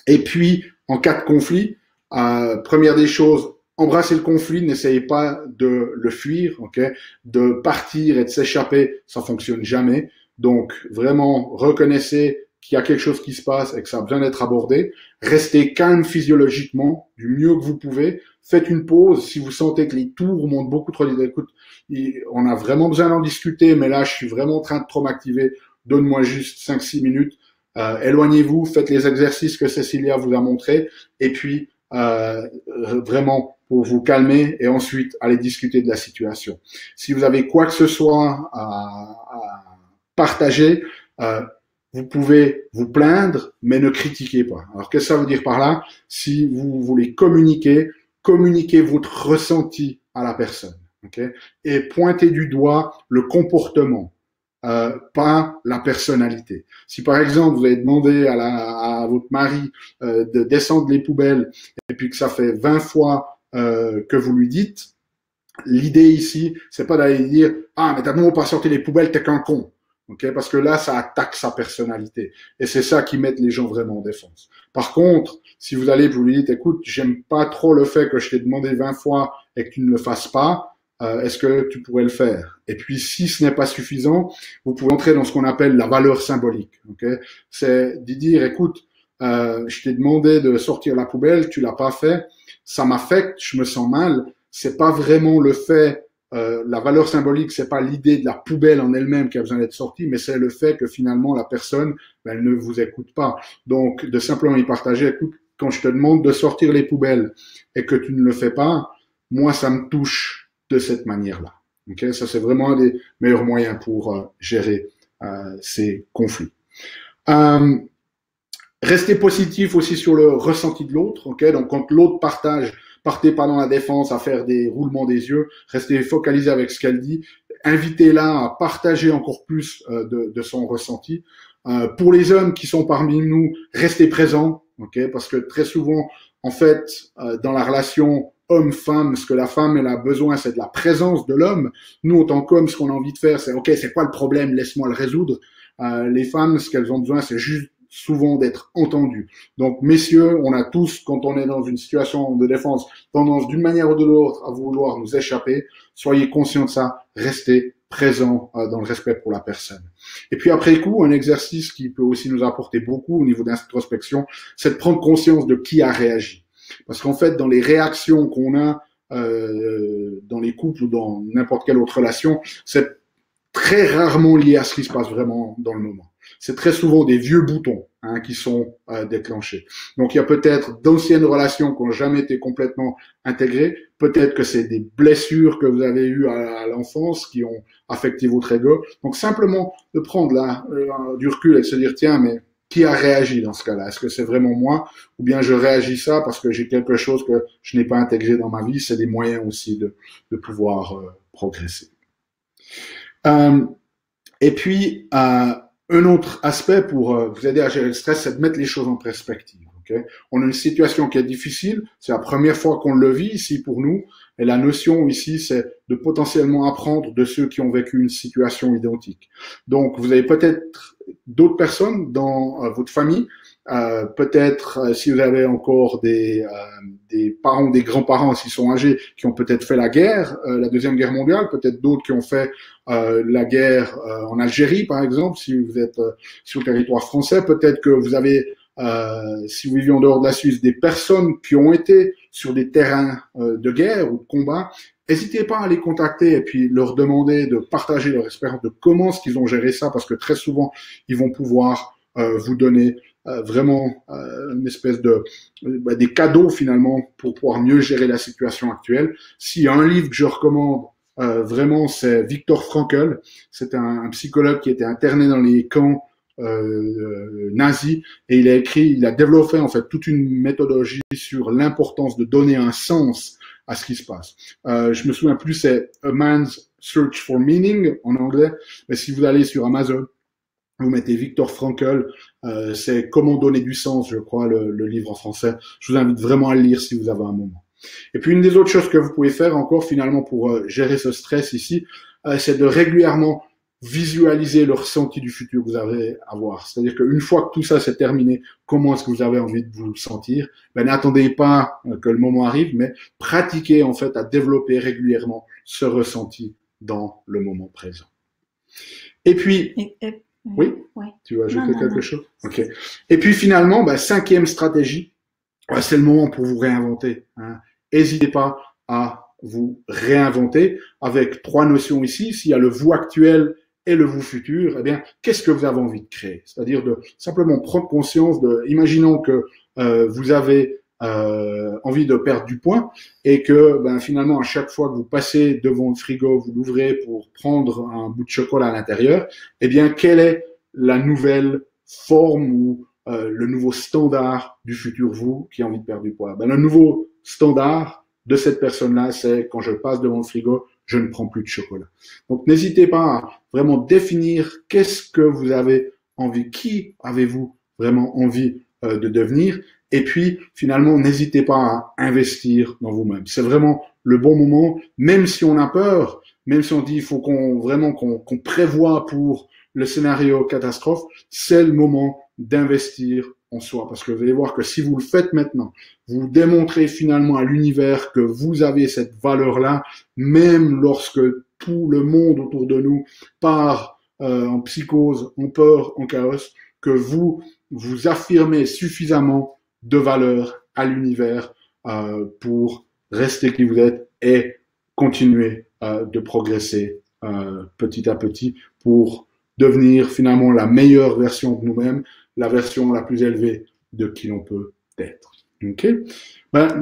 Et puis en cas de conflit, première des choses, embrassez le conflit, n'essayez pas de le fuir, okay? De partir et de s'échapper, ça fonctionne jamais. Donc vraiment reconnaissez qu'il y a quelque chose qui se passe et que ça a besoin d'être abordé. Restez calme physiologiquement du mieux que vous pouvez. Faites une pause si vous sentez que les tours remontent beaucoup trop. Écoute, on a vraiment besoin d'en discuter, mais là je suis vraiment en train de trop m'activer. Donne-moi juste 5-6 minutes. Éloignez-vous, faites les exercices que Cécilia vous a montrés et puis vraiment pour vous calmer et ensuite aller discuter de la situation. Si vous avez quoi que ce soit à partager, vous pouvez vous plaindre, mais ne critiquez pas. Alors qu'est-ce que ça veut dire par là? Si vous voulez communiquer, communiquez votre ressenti à la personne, okay? Et pointez du doigt le comportement. Pas la personnalité. Si par exemple vous avez demandé à votre mari de descendre les poubelles et puis que ça fait 20 fois que vous lui dites, l'idée ici, c'est pas d'aller dire mais t'as toujours pas sorti les poubelles, t'es qu'un con. Okay, parce que là, ça attaque sa personnalité. Et c'est ça qui met les gens vraiment en défense. Par contre, si vous allez, vous lui dites, écoute, j'aime pas trop le fait que je t'ai demandé 20 fois et que tu ne le fasses pas, est-ce que tu pourrais le faire? Et puis, si ce n'est pas suffisant, vous pouvez entrer dans ce qu'on appelle la valeur symbolique. Okay? C'est d'y dire, écoute, je t'ai demandé de sortir la poubelle, tu l'as pas fait, ça m'affecte, je me sens mal. C'est pas vraiment le fait, la valeur symbolique, c'est pas l'idée de la poubelle en elle-même qui a besoin d'être sortie, mais c'est le fait que finalement la personne, elle ne vous écoute pas. Donc, de simplement y partager, écoute, quand je te demande de sortir les poubelles et que tu ne le fais pas, moi, ça me touche de cette manière-là. Okay? Ça, c'est vraiment un des meilleurs moyens pour gérer ces conflits. Restez positif aussi sur le ressenti de l'autre. Okay? Donc, quand l'autre partage, partez pas dans la défense à faire des roulements des yeux. Restez focalisé avec ce qu'elle dit. Invitez-la à partager encore plus de son ressenti. Pour les hommes qui sont parmi nous, restez présents. Okay? Parce que très souvent, en fait, dans la relation homme-femme, ce que la femme elle a besoin, c'est de la présence de l'homme. Nous, en tant qu'hommes, ce qu'on a envie de faire, c'est ok, c'est quoi le problème? Laisse-moi le résoudre. Les femmes, ce qu'elles ont besoin, c'est juste souvent d'être entendues. Donc, messieurs, on a tous, quand on est dans une situation de défense, tendance d'une manière ou de l'autre à vouloir nous échapper. Soyez conscients de ça. Restez présents dans le respect pour la personne. Et puis après coup, un exercice qui peut aussi nous apporter beaucoup au niveau d'introspection, c'est de prendre conscience de qui a réagi. Parce qu'en fait, dans les réactions qu'on a dans les couples ou dans n'importe quelle autre relation, c'est très rarement lié à ce qui se passe vraiment dans le moment. C'est très souvent des vieux boutons qui sont déclenchés. Donc il y a peut-être d'anciennes relations qui n'ont jamais été complètement intégrées. Peut-être que c'est des blessures que vous avez eues à l'enfance qui ont affecté votre ego. Donc simplement de prendre là du recul et de se dire tiens, mais qui a réagi dans ce cas-là? Est-ce que c'est vraiment moi ou bien je réagis ça parce que j'ai quelque chose que je n'ai pas intégré dans ma vie? C'est des moyens aussi de pouvoir progresser. Et puis, un autre aspect pour vous aider à gérer le stress, c'est de mettre les choses en perspective. Okay? On a une situation qui est difficile, c'est la première fois qu'on le vit ici pour nous, et la notion ici, c'est de potentiellement apprendre de ceux qui ont vécu une situation identique. Donc, vous avez peut-être d'autres personnes dans votre famille, peut-être si vous avez encore des parents, des grands-parents s'ils sont âgés, qui ont peut-être fait la guerre, la Deuxième Guerre mondiale, peut-être d'autres qui ont fait la guerre en Algérie, par exemple, si vous êtes sur le territoire français, peut-être que vous avez si vous vivez en dehors de la Suisse, des personnes qui ont été sur des terrains de guerre ou de combat, n'hésitez pas à les contacter et puis leur demander de partager leur expérience de comment est-ce qu'ils ont géré ça, parce que très souvent, ils vont pouvoir vous donner vraiment une espèce de des cadeaux finalement pour pouvoir mieux gérer la situation actuelle. S'il y a un livre que je recommande vraiment, c'est Viktor Frankl. C'est un psychologue qui était interné dans les camps nazi, et il a développé en fait toute une méthodologie sur l'importance de donner un sens à ce qui se passe. Je me souviens plus, c'est A Man's Search for Meaning en anglais, mais si vous allez sur Amazon, vous mettez Viktor Frankl, c'est Comment donner du sens, je crois, le livre en français. Je vous invite vraiment à le lire si vous avez un moment. Et puis une des autres choses que vous pouvez faire encore finalement pour gérer ce stress ici, c'est de régulièrement visualiser le ressenti du futur que vous allez avoir. C'est-à-dire qu'une fois que tout ça c'est terminé, comment est-ce que vous avez envie de vous sentir? N'attendez pas que le moment arrive, mais pratiquez en fait à développer régulièrement ce ressenti dans le moment présent. Et puis, oui, tu veux ajouter quelque chose? Ok. Et puis finalement, cinquième stratégie, c'est le moment pour vous réinventer. N'hésitez pas à vous réinventer avec trois notions ici. S'il y a le vous actuel et le vous futur, eh bien, qu'est-ce que vous avez envie de créer? C'est-à-dire de simplement prendre conscience imaginons que vous avez envie de perdre du poids et que finalement à chaque fois que vous passez devant le frigo, vous l'ouvrez pour prendre un bout de chocolat à l'intérieur, eh bien, quelle est la nouvelle forme ou le nouveau standard du futur vous qui a envie de perdre du poids? Le nouveau standard de cette personne-là, c'est quand je passe devant le frigo, je ne prends plus de chocolat. Donc, n'hésitez pas à vraiment définir qu'est-ce que vous avez envie, qui avez-vous vraiment envie de devenir. Et puis, finalement, n'hésitez pas à investir dans vous-même. C'est vraiment le bon moment, même si on a peur, même si on dit il faut qu'on prévoit pour le scénario catastrophe, c'est le moment d'investir en soi. Parce que vous allez voir que si vous le faites maintenant, vous démontrez finalement à l'univers que vous avez cette valeur-là, même lorsque tout le monde autour de nous part en psychose, en peur, en chaos, que vous affirmez suffisamment de valeur à l'univers pour rester qui vous êtes et continuer de progresser petit à petit pour devenir finalement la meilleure version de nous-mêmes, la version la plus élevée de qui l'on peut être. Ok.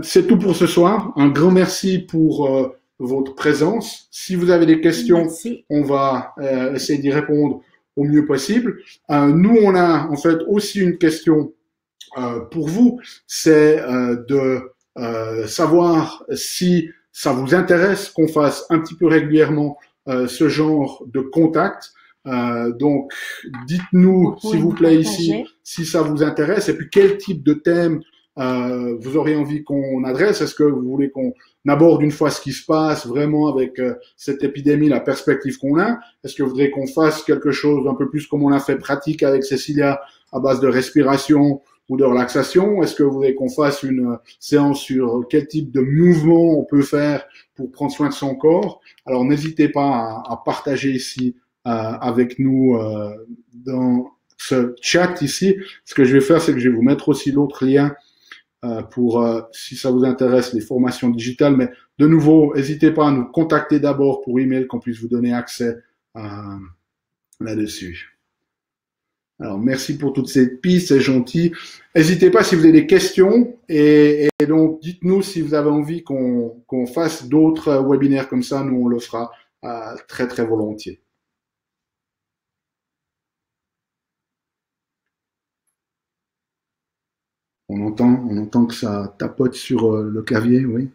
C'est tout pour ce soir. Un grand merci pour votre présence. Si vous avez des questions, merci. On va essayer d'y répondre au mieux possible. Nous, on a en fait aussi une question pour vous, c'est de savoir si ça vous intéresse qu'on fasse un petit peu régulièrement ce genre de contact. Donc, dites-nous, s'il vous plaît, ici, si ça vous intéresse, et puis quel type de thème vous auriez envie qu'on adresse. Est-ce que vous voulez qu'on aborde une fois ce qui se passe vraiment avec cette épidémie, la perspective qu'on a? Est-ce que vous voudrez qu'on fasse quelque chose un peu plus comme on a fait pratique avec Cécilia à base de respiration ou de relaxation? Est-ce que vous voulez qu'on fasse une séance sur quel type de mouvement on peut faire pour prendre soin de son corps? Alors, n'hésitez pas à partager ici avec nous dans ce chat ici. Ce que je vais faire, c'est que je vais vous mettre aussi l'autre lien pour, si ça vous intéresse, les formations digitales. Mais de nouveau, n'hésitez pas à nous contacter d'abord pour email qu'on puisse vous donner accès là-dessus. Alors, merci pour toutes ces pistes, c'est gentil. N'hésitez pas si vous avez des questions et donc dites-nous si vous avez envie qu'on fasse d'autres webinaires comme ça. Nous, on le fera très, très volontiers. On entend que ça tapote sur le clavier, oui.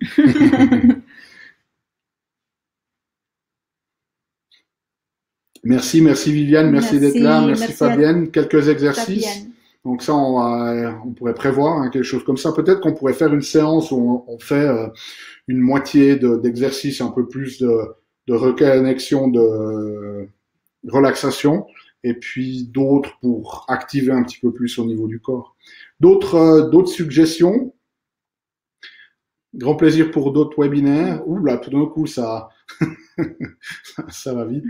Merci Viviane, merci d'être là, merci Fabienne. Quelques exercices. Fabienne. Donc ça, on pourrait prévoir quelque chose comme ça. Peut-être qu'on pourrait faire une séance où on fait une moitié d'exercices, un peu plus de reconnexion, de relaxation, et puis d'autres pour activer un petit peu plus au niveau du corps. D'autres suggestions? Grand plaisir pour d'autres webinaires. Ouh là, tout d'un coup, ça va vite.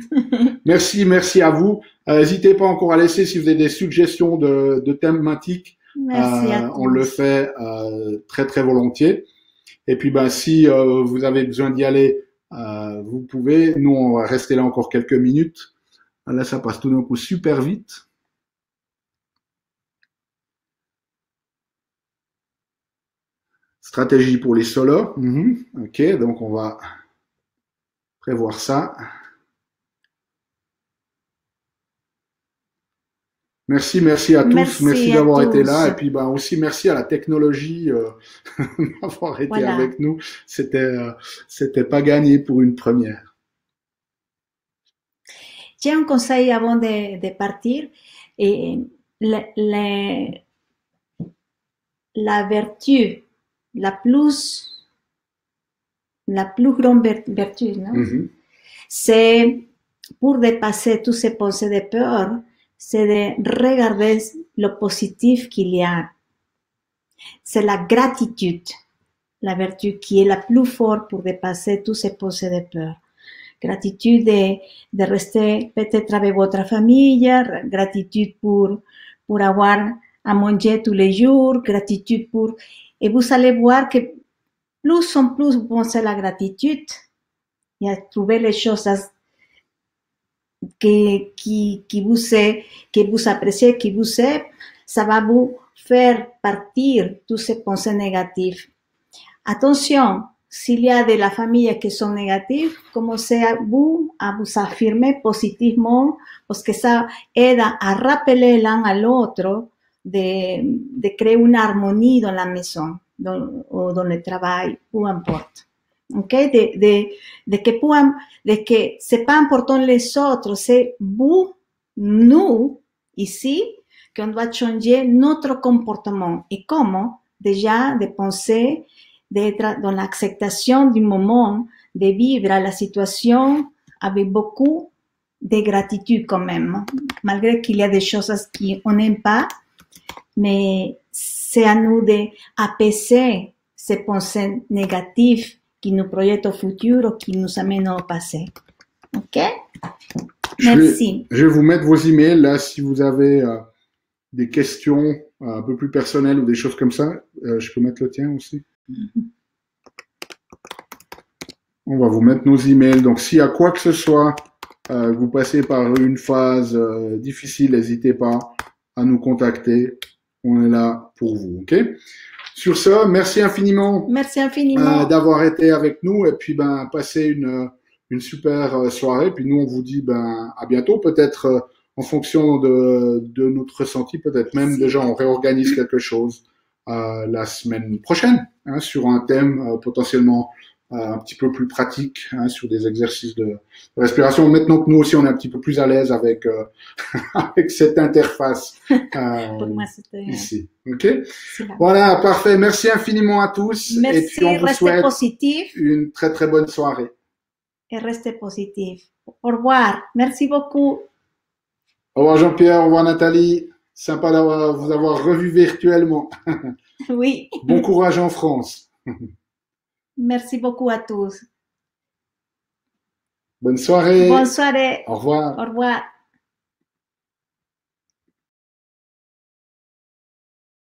Merci à vous. N'hésitez pas encore à laisser si vous avez des suggestions de thématiques. Merci à tous. On le fait très très volontiers. Et puis si vous avez besoin d'y aller, vous pouvez. Nous, on va rester là encore quelques minutes. Là, ça passe tout d'un coup super vite. Stratégie pour les solos. Ok, donc on va prévoir ça. Merci à tous. Merci d'avoir été là. Et puis aussi merci à la technologie d'avoir été avec nous. C'était pas gagné pour une première. J'ai un conseil avant de partir. La vertu, la plus grande vertu, non? C'est pour dépasser tous ces pensées de peur, c'est de regarder le positif qu'il y a. C'est la gratitude, la vertu qui est la plus forte pour dépasser tous ces pensées de peur. Gratitude de rester peut-être avec votre famille, gratitude pour avoir à manger tous les jours, gratitude pour... Et vous allez voir que plus en plus vous pensez à la gratitude et à trouver les choses qui vous appréciez, qui vous aiment, ça va vous faire partir tous ces pensées négatives. Attention, s'il y a de la famille qui sont négatives, commencez à vous affirmer positivement parce que ça aide à rappeler l'un à l'autre de créer une harmonie dans la maison ou dans le travail, peu importe. Okay? De que c'est pas important les autres, c'est vous, nous, ici, qu'on doit changer notre comportement. Et comment? Déjà, de penser, d'être dans l'acceptation du moment, de vivre la situation avec beaucoup de gratitude quand même, malgré qu'il y a des choses qu'on n'aime pas, mais c'est à nous d'apaiser ces pensées négatives qui nous projettent au futur ou qui nous amènent au passé. OK? Merci. Je vais vous mettre vos emails là si vous avez des questions un peu plus personnelles ou des choses comme ça. Je peux mettre le tien aussi. On va vous mettre nos emails. Donc, s'il y a quoi que ce soit, vous passez par une phase difficile, n'hésitez pas à nous contacter. On est là pour vous, ok? Sur ce, merci infiniment. Merci infiniment d'avoir été avec nous et puis passez une super soirée. Puis nous, on vous dit à bientôt. Peut-être en fonction de notre ressenti, peut-être même déjà on réorganise quelque chose la semaine prochaine sur un thème potentiellement un petit peu plus pratique sur des exercices de respiration. Maintenant que nous aussi on est un petit peu plus à l'aise avec avec cette interface pour moi, c'était ici. Ok. Voilà, parfait. Merci infiniment à tous. Merci, et puis on vous souhaite positif. Une très très bonne soirée. Et restez positif. Au revoir. Merci beaucoup. Au revoir Jean-Pierre. Au revoir Nathalie. Sympa d'avoir vous avoir revu virtuellement. Oui. Bon courage en France. Merci beaucoup à tous. Bonne soirée. Bonne soirée. Au revoir. Au revoir.